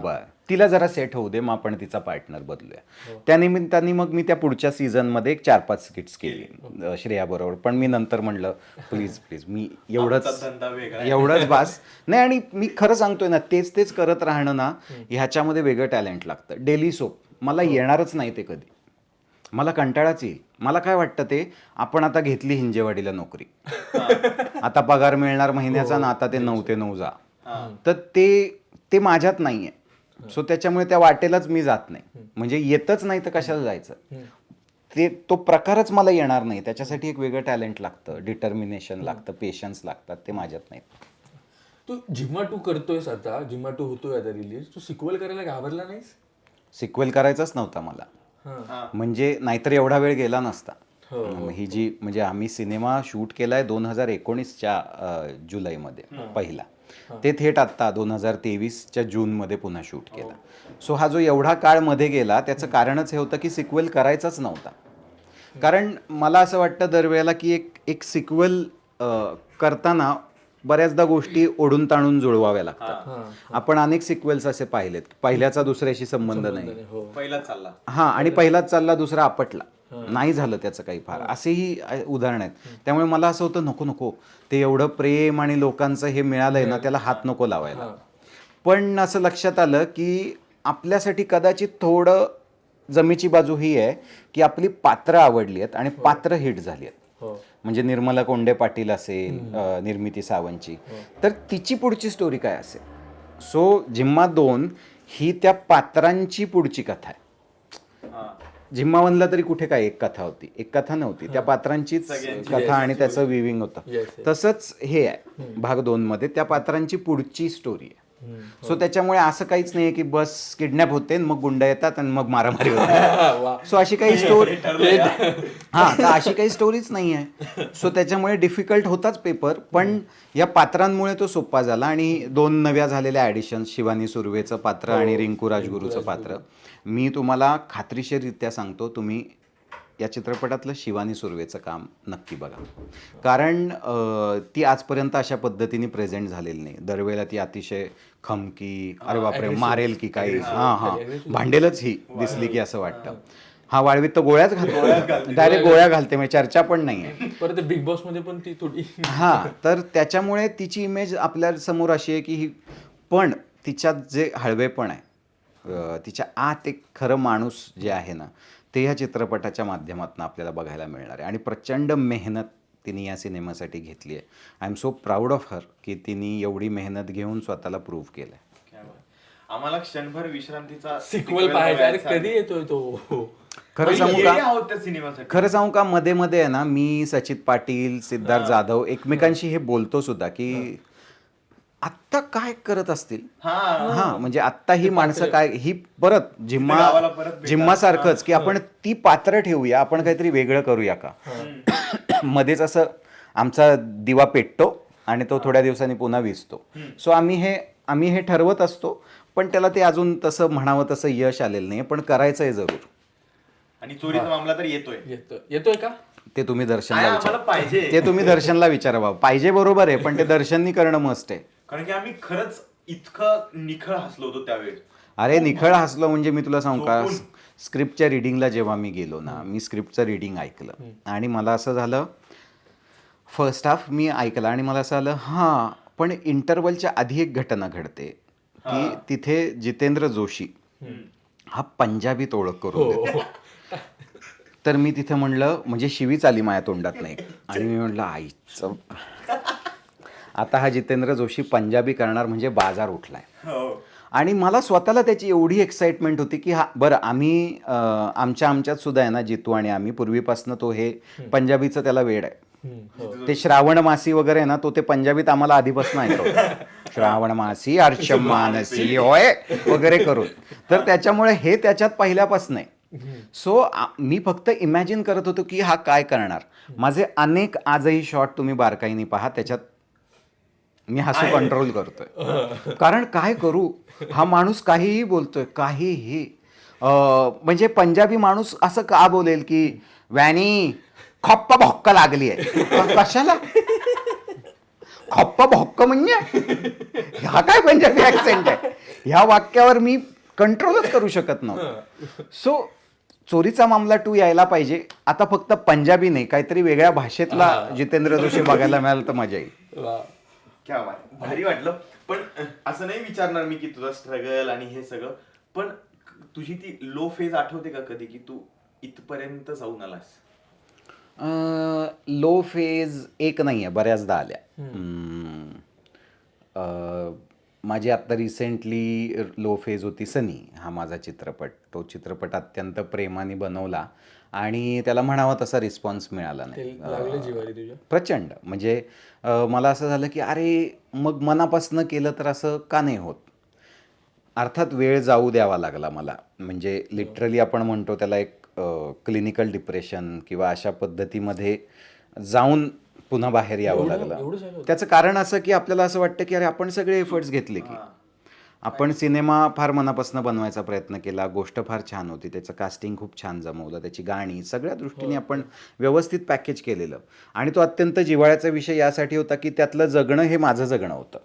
बरं तिला जरा सेट होऊ दे, मग आपण तिचा पार्टनर बदलूया. त्या निमित्ताने मग मी त्या पुढच्या सीझनमध्ये 4-5 स्किट्स केली श्रेया बरोबर. पण मी नंतर म्हणलं प्लीज मी एवढंच बास नाही. आणि मी खरं सांगतोय ना, तेच करत राहणं ना, ह्याच्यामध्ये वेगळं टॅलेंट लागतं. डेली सोप मला येणारच नाही ते कधी. मला कंटाळाच येईल. मला काय वाटतं ते, आपण आता घेतली हिंजेवाडीला नोकरी, आता पगार मिळणार महिन्याचा ना, आता ते 9 ते 9 जा. तर ते माझ्यात नाही आहे. सो त्याच्यामुळे त्या वाटेलाच मी जात नाही. म्हणजे येतच नाही तर कशाला जायचं. तो प्रकारच मला येणार नाही. त्याच्यासाठी एक वेगळं टॅलेंट लागतं, डिटर्मिनेशन लागतं, पेशन्स लागतात. ते माझ्यात नाहीत. तू जिम्मा 2 करतोयस आता, जिम्मा 2 होतोय आता रिलीज, तू सिक्वल करायला घाबरला नाहीस? सिक्वेल करायचाच नव्हता मला. म्हणजे नाहीतर एवढा वेळ गेला नसता. ही जी म्हणजे आम्ही सिनेमा शूट केलाय 2019च्या जुलैमध्ये पहिला. ते थेट आत्ता 2023च्या जूनमध्ये पुन्हा शूट केला. सो हा जो एवढा काळ मध्ये गेला त्याचं कारणच हे होतं की सिक्वेल करायचाच नव्हता. कारण मला असं वाटतं दरवेळेला की एक सिक्वेल करताना बऱ्याचदा गोष्टी ओढून ताणून जुळवाव्या लागतात. आपण अनेक सिक्वेल्स असे पाहिलेत, पहिल्याचा दुसऱ्याशी संबंध नाही. पहिलाच चालला. आणि पहिलाच चालला, दुसरा आपटला, नाही झालं त्याचं काही फार, असेही उदाहरण आहेत. त्यामुळे मला असं होतं नको नको, ते एवढं प्रेम आणि लोकांचं हे मिळालंय ना, त्याला हात नको लावायला. पण असं लक्षात आलं की आपल्यासाठी कदाचित थोडं जमेची बाजू ही आहे की आपली पात्र आवडली आहेत आणि पात्र हिट झाली आहेत. म्हणजे निर्मला कोंडे पाटील असेल, निर्मिती सावंतची, तर तिची पुढची स्टोरी काय असेल. सो जिम्मा 2 ही त्या पात्रांची पुढची कथा आहे. जिम्मा 1ला तरी कुठे काय एक कथा होती, एक कथा नव्हती, त्या पात्रांचीच कथा आणि त्याचं विविंग होतं. तसंच हे आहे भाग 2 मध्ये, त्या पात्रांची पुढची स्टोरी आहे. सो त्याच्यामुळे असं काहीच नाहीये की बस किडनॅप होते मग गुंड येतात आणि मग मारामारी होते. सो अशी काही स्टोरी तर अशी काही स्टोरीच नाही आहे. सो त्याच्यामुळे डिफिकल्ट होताच पेपर, पण या पात्रांमुळे तो सोपा झाला. आणि 2 नव्या झालेल्या ॲडिशन्स, शिवानी सुर्वेचं पात्र आणि रिंकू राजगुरूचं पात्र. मी तुम्हाला खात्रीशीररित्या सांगतो, तुम्ही या चित्रपटातलं शिवानी सुर्वेचं काम नक्की बघा. कारण ती आजपर्यंत अशा पद्धतीने प्रेझेंट झालेली नाही. दरवेळेला ती अतिशय खमकी, अरे बापरे मारेल की काही, भांडेलच ही दिसली की असं वाटतं. वाळवीत तर गोळ्याच घालते, डायरेक्ट गोळ्या घालते, म्हणजे चर्चा पण नाही आहे. परत बिग बॉस मध्ये पण ती थोडी तर त्याच्यामुळे तिची इमेज आपल्या समोर अशी आहे की ही, पण तिच्यात जे हळवेपण आहे, तिच्या आत एक खरं माणूस जे आहे ना, ते ह्या चित्रपटाच्या माध्यमातून आपल्याला बघायला मिळणार आहे. आणि प्रचंड मेहनत तिने या सिनेमासाठी घेतली आहे. I am so proud of her की तिने एवढी मेहनत घेऊन स्वतःला प्रूव्ह केलं आहे. आम्हाला क्षणभर विश्रांतीचा सिक्वल पाहायचा. अरे कधी येतोय तो? खरं सांगू सिनेमासाठी खरं सांगू का, मध्ये मध्ये आहे ना, मी सचित पाटील, सिद्धार्थ जाधव एकमेकांशी हे बोलतो सुद्धा की आत्ता काय करत असतील. म्हणजे आत्ता ही माणसं काय, ही परत जिम्मासारखंच की आपण ती पात्र ठेवूया, आपण काहीतरी वेगळं करूया का. मध्येच असं आमचा दिवा पेटतो आणि तो थोड्या दिवसांनी पुन्हा विझतो. सो आम्ही हे ठरवत असतो, पण त्याला ते अजून तसं म्हणावं तसं यश आलेलं नाही, पण करायचं आहे जरूर. आणि चोरीचा मामला तर येतोय का ते तुम्ही दर्शनला विचारा बाबा. पाहिजे बरोबर आहे, पण ते दर्शननी करणं मस्त आहे. कारण की आम्ही खरंच इतकं निखळ हसलो होतो त्यावेळेस. अरे निखळ हसलो म्हणजे मी तुला सांगू का, स्क्रिप्टच्या रिडिंगला जेव्हा मी गेलो ना, मी स्क्रिप्टचं रिडिंग ऐकलं आणि मला असं झालं, फर्स्ट हाफ मी ऐकला आणि मला असं आलं पण इंटरवलच्या आधी एक घटना घडते की तिथे जितेंद्र जोशी हा पंजाबीत ओळख करून देतो. तर मी तिथे म्हणलं, म्हणजे शिवीच आली माझ्या तोंडात नाही. आणि मी म्हटलं आईचं, आता हा जितेंद्र जोशी पंजाबी करणार म्हणजे बाजार उठलाय. आणि मला स्वतःला त्याची एवढी एक्साइटमेंट होती की बरं, आम्ही आमच्यात सुद्धा आहे ना, जितू आणि आम्ही पूर्वीपासून तो हे पंजाबीचं त्याला वेड आहे. ते श्रावण मासी वगैरे आहे ना, तो ते पंजाबीत आम्हाला आधीपासून ऐकतो, श्रावण मासी हर्ष मानसी होय वगैरे करून. तर त्याच्यामुळे हे त्याच्यात पहिल्यापासून आहे. सो मी फक्त इमॅजिन करत होतो की हा काय करणार. माझे अनेक आजही शॉट तुम्ही बारकाईने पहा, त्याच्यात मी हसू कंट्रोल करतोय. कारण काय करू, हा माणूस काहीही बोलतोय, काहीही. म्हणजे पंजाबी माणूस असं का बोलेल की वॅनी खप्प भोक्क लागली आहे, कशाला खप्प भोक्क म्हणजे हा काय पंजाबी ऍक्सेंट आहे. ह्या वाक्यावर मी कंट्रोलच करू शकत नव्हतं. सो चोरीचा मामला 2 यायला पाहिजे. आता फक्त पंजाबी नाही, काहीतरी वेगळ्या भाषेतला जितेंद्र जोशी बघायला मिळालं तर मजा येईल. क्या भारी वाटलं. पण असं नाही विचारणार मी की तुझा स्ट्रगल आणि हे सगळं, पण तुझी ती लो फेज आठवते का कधी की तू इथपर्यंत जाऊन आलास? लो फेज एक नाही आहे, बऱ्याचदा आल्या. माझी आत्ता रिसेंटली लो फेज होती सनी, हा माझा चित्रपट. तो चित्रपट अत्यंत प्रेमाने बनवला आणि त्याला म्हणावा तसा रिस्पॉन्स मिळाला ते नाही. लागलं जिव्हारी तुझ्या. प्रचंड. म्हणजे मला असं झालं की अरे मग मनापासनं केलं तर असं का नाही होत. अर्थात वेळ जाऊ द्यावा लागला मला. म्हणजे लिटरली आपण म्हणतो त्याला एक क्लिनिकल डिप्रेशन किंवा अशा पद्धतीमध्ये जाऊन पुन्हा बाहेर यावं एवढं लागलं. झालं होतं? त्याचं कारण असं की आपल्याला असं वाटतं की अरे आपण सगळे एफर्ट्स घेतले की आपण सिनेमा फार मनापासून बनवायचा प्रयत्न केला, गोष्ट फार छान होती, त्याचं कास्टिंग खूप छान जमवलं, त्याची गाणी सगळ्या दृष्टीने आपण व्यवस्थित पॅकेज केलेलं आणि तो अत्यंत जिव्हाळ्याचा विषय यासाठी होता की त्यातलं जगणं हे माझं जगणं होतं.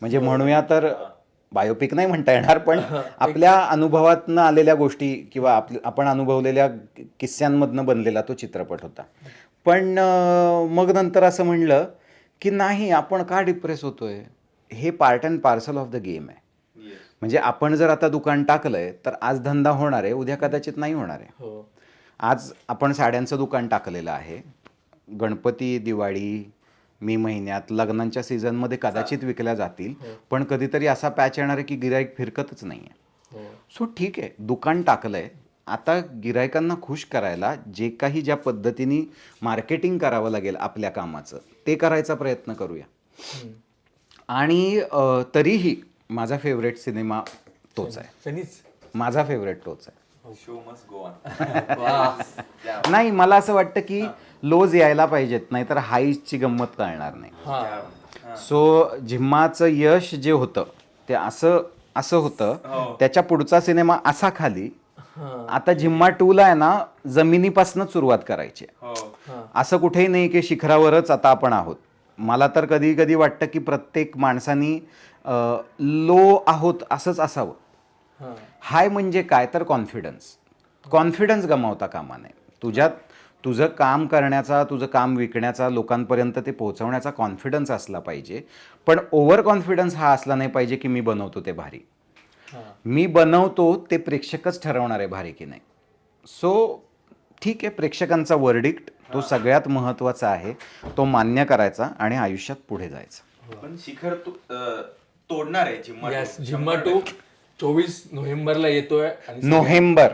म्हणजे म्हणूया तर बायोपिक नाही म्हणता येणार, पण आपल्या अनुभवातनं आलेल्या गोष्टी किंवा आपण अनुभवलेल्या किस्स्यांमधनं बनलेला तो चित्रपट होता. पण मग नंतर असं म्हणलं की नाही, आपण का डिप्रेस होतोय, हे part and parcel of the game आहे. म्हणजे आपण जर आता दुकान टाकलंय तर आज धंदा होणार आहे, उद्या कदाचित नाही होणार आहे. हो. आज आपण साड्यांचं दुकान टाकलेलं आहे, गणपती, दिवाळी, मे महिन्यात, लग्नांच्या सीझनमध्ये कदाचित विकल्या जातील, पण कधीतरी असा पॅच येणार आहे की गिराईक फिरकतच नाही आहे. हो. सो ठीक आहे, दुकान टाकलंय, आता गिरायकांना खुश करायला जे काही ज्या पद्धतीने मार्केटिंग करावं लागेल आपल्या कामाचं ते करायचा प्रयत्न करूया. आणि तरीही माझा फेवरेट सिनेमा तोच आहे. सनीच. माझा फेवरेट तोच आहे. Show must go on. नाही, मला असं वाटतं की लोज यायला पाहिजेत, नाहीतर हाईची गंमत कळणार नाही. हा. सो झिम्माचं यश जे होतं ते असं होतं, त्याच्या पुढचा सिनेमा असा खाली. आता झिम्मा 2ला आहे ना जमिनीपासूनच सुरुवात करायची आहे. असं कुठेही नाही की शिखरावरच आता आपण आहोत. मला तर कधी कधी वाटतं की प्रत्येक माणसानी लो आहोत असंच असावं. हाय म्हणजे काय तर कॉन्फिडन्स गमावता कामा नये. तुझं काम करण्याचा, तुझं काम विकण्याचा, लोकांपर्यंत ते पोहोचवण्याचा कॉन्फिडन्स असला पाहिजे, पण ओव्हर कॉन्फिडन्स हा असला नाही पाहिजे की मी बनवतो ते भारी. मी बनवतो ते प्रेक्षकच ठरवणार आहे भारी की नाही. सो ठीक आहे, प्रेक्षकांचा वर्डिक्ट तो सगळ्यात महत्त्वाचा आहे, तो मान्य करायचा आणि आयुष्यात पुढे जायचं. पण शिखर तोडणार आहे झिम्मा. Yes, झिम्मा 2 24 नोव्हेंबरला येतोय. आणि November,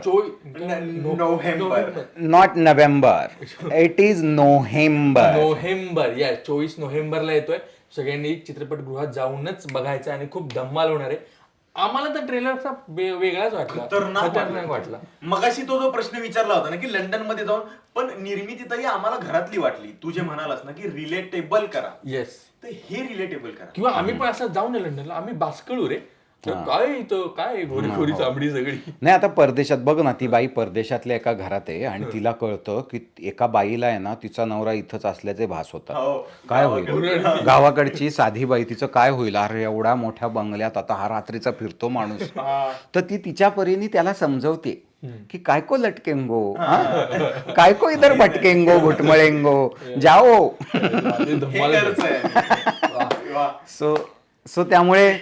November. Not November, it is November. November, या 24 नोव्हेंबरला येतोय. सगळ्यांनी चित्रपटगृहात जाऊनच बघायचं आणि खूप धम्माल होणार आहे. आम्हाला तर ट्रेलरचा वेगळाच वाटला, खतरनाक वाटला. मगाशी तो जो प्रश्न विचारला होता ना की लंडन मध्ये जाऊन, पण निर्मितीताई आम्हाला घरातली वाटली. तू जे म्हणालास ना की रिलेटेबल करा, येस, तर हे रिलेटेबल करा. किंवा आम्ही पण असं जाऊ नये लंडनला, आम्ही बास्कळू रे, काय इथं काय गोरी गोरी चांबडी सगळी. नाही, आता परदेशात बघ ना, ती बाई परदेशातल्या एका घरात आहे आणि तिला कळतं की एका बाईला आहे ना तिचा नवरा इथंच असल्याचे भास होता. काय होईल, गावाकडची साधी बाई, तिचं काय होईल, अरे एवढ्या मोठ्या बंगल्यात आता हा रात्रीचा फिरतो माणूस. तर ती तिच्या परीने त्याला समजवते की काय को लटकेंगो, काय को इधर भटकेंगो, घुटमळेंगो, जाओ. सो त्यामुळे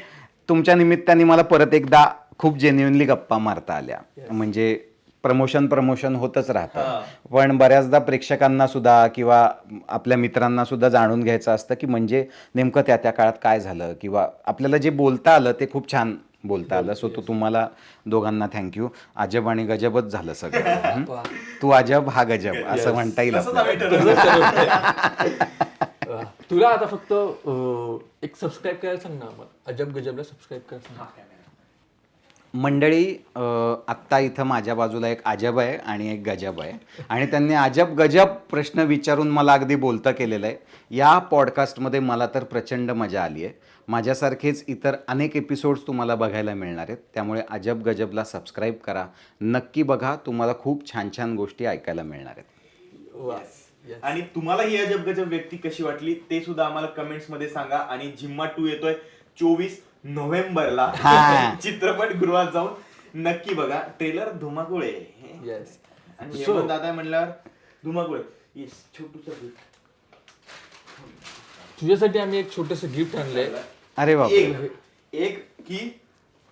तुमच्या निमित्ताने मला परत एकदा खूप जेन्युइनली गप्पा मारता आल्या. म्हणजे प्रमोशन होतच राहतं, पण बऱ्याचदा प्रेक्षकांना सुद्धा किंवा आपल्या मित्रांना सुद्धा जाणून घ्यायचं असतं की म्हणजे नेमकं त्या काळात काय झालं, किंवा आपल्याला जे बोलता आलं ते खूप छान बोलता आलं. सो तुम्हाला दोघांना थँक्यू. अजब आणि गजबच झालं सगळं. तू अजब हा गजब असं म्हणता येईल. तुला आता फक्त एक सबस्क्राईब करायला सांग ना आम्हाला, अजब गजबला सबस्क्राईब करायला सांग. मंडळी, आत्ता इथं माझ्या बाजूला एक अजब आहे आणि एक गजब आहे, आणि त्यांनी अजब गजब प्रश्न विचारून मला अगदी बोलतं केलेलं आहे. या पॉडकास्टमध्ये मला तर प्रचंड मजा आली आहे. माझ्यासारखेच इतर अनेक एपिसोड्स तुम्हाला बघायला मिळणार आहेत, त्यामुळे अजब गजबला सबस्क्राईब करा, नक्की बघा. तुम्हाला खूप छान छान गोष्टी ऐकायला मिळणार आहेत. आणि तुम्हाला ही अजब गजब व्यक्ती कशी वाटली ते सुद्धा आम्हाला कमेंट्स मध्ये सांगा. आणि झिम्मा 2 येतोय 24 नोव्हेंबरला चित्रपट गृहात जाऊन नक्की बघा. ट्रेलर धुमाकूळ आहे. आणि हेमंत दादा म्हणल्यावर धुमाकूळ. येस, छोटूसा तुझ्यासाठी आम्ही एक छोटस गिफ्ट आणलंय. अरे बाबा, एक की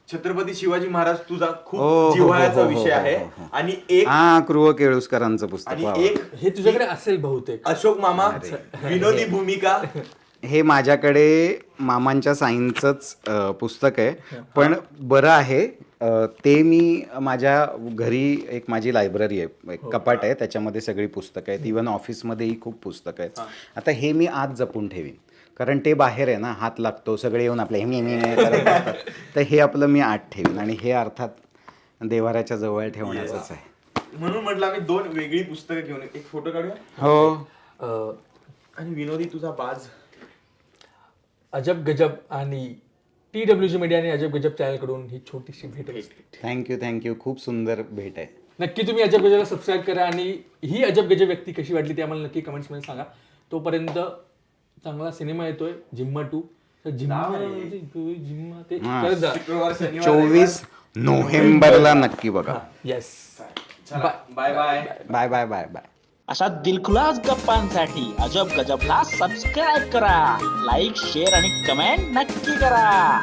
छत्रपती शिवाजी महाराज तुझा खूप जिव्हाळ्याचा विषय आहे, आणि एक कृ केळुसकरांचं पुस्तक, आणि एक हे तुझ्याकडे असेल बहुतेक, अशोक मामा विनोदी भूमिका हे माझ्याकडे मामांच्या साईंचंच पुस्तक आहे, पण बरं आहे ते मी माझ्या घरी एक माझी लायब्ररी आहे, एक कपाट आहे, त्याच्यामध्ये सगळी पुस्तकं आहेत. इवन ऑफिसमध्येही खूप पुस्तकं आहेत. आता हे मी आत जपून ठेवीन, कारण ते बाहेर आहे ना, हात लागतो, सगळे येऊन आपले हे करत असतात. तर हे आपलं मी आत ठेवीन, आणि हे अर्थात देवाऱ्याच्या जवळ ठेवण्याचंच आहे. म्हणून म्हटलं आम्ही 2 वेगळी पुस्तकं घेऊन एक फोटो काढूया. हो. अं, आणि विनोदी तुझा बाज. अजब गजब आणि TWG मीडिया आणि अजब गजब चॅनल कडून ही छोटीशी भेट असते. थँक्यू. खूप सुंदर भेट आहे. नक्की तुम्ही अजब गजबला सबस्क्राईब करा, आणि ही अजब गजब व्यक्ती कशी वाटली ते आम्हाला नक्की कमेंट्स मध्ये सांगा. तोपर्यंत चांगला सिनेमा येतोय जिम्मा 2. जिम्मा ते करत जा. शुक्रवार शनिवार 24 नोव्हेंबरला नक्की बघा. Yes. Bye bye. Bye bye bye bye. अशा दिलखुलास गप्पांसाठी अजब गजबला सबस्क्राईब करा, लाईक शेअर आणि कमेंट नक्की करा.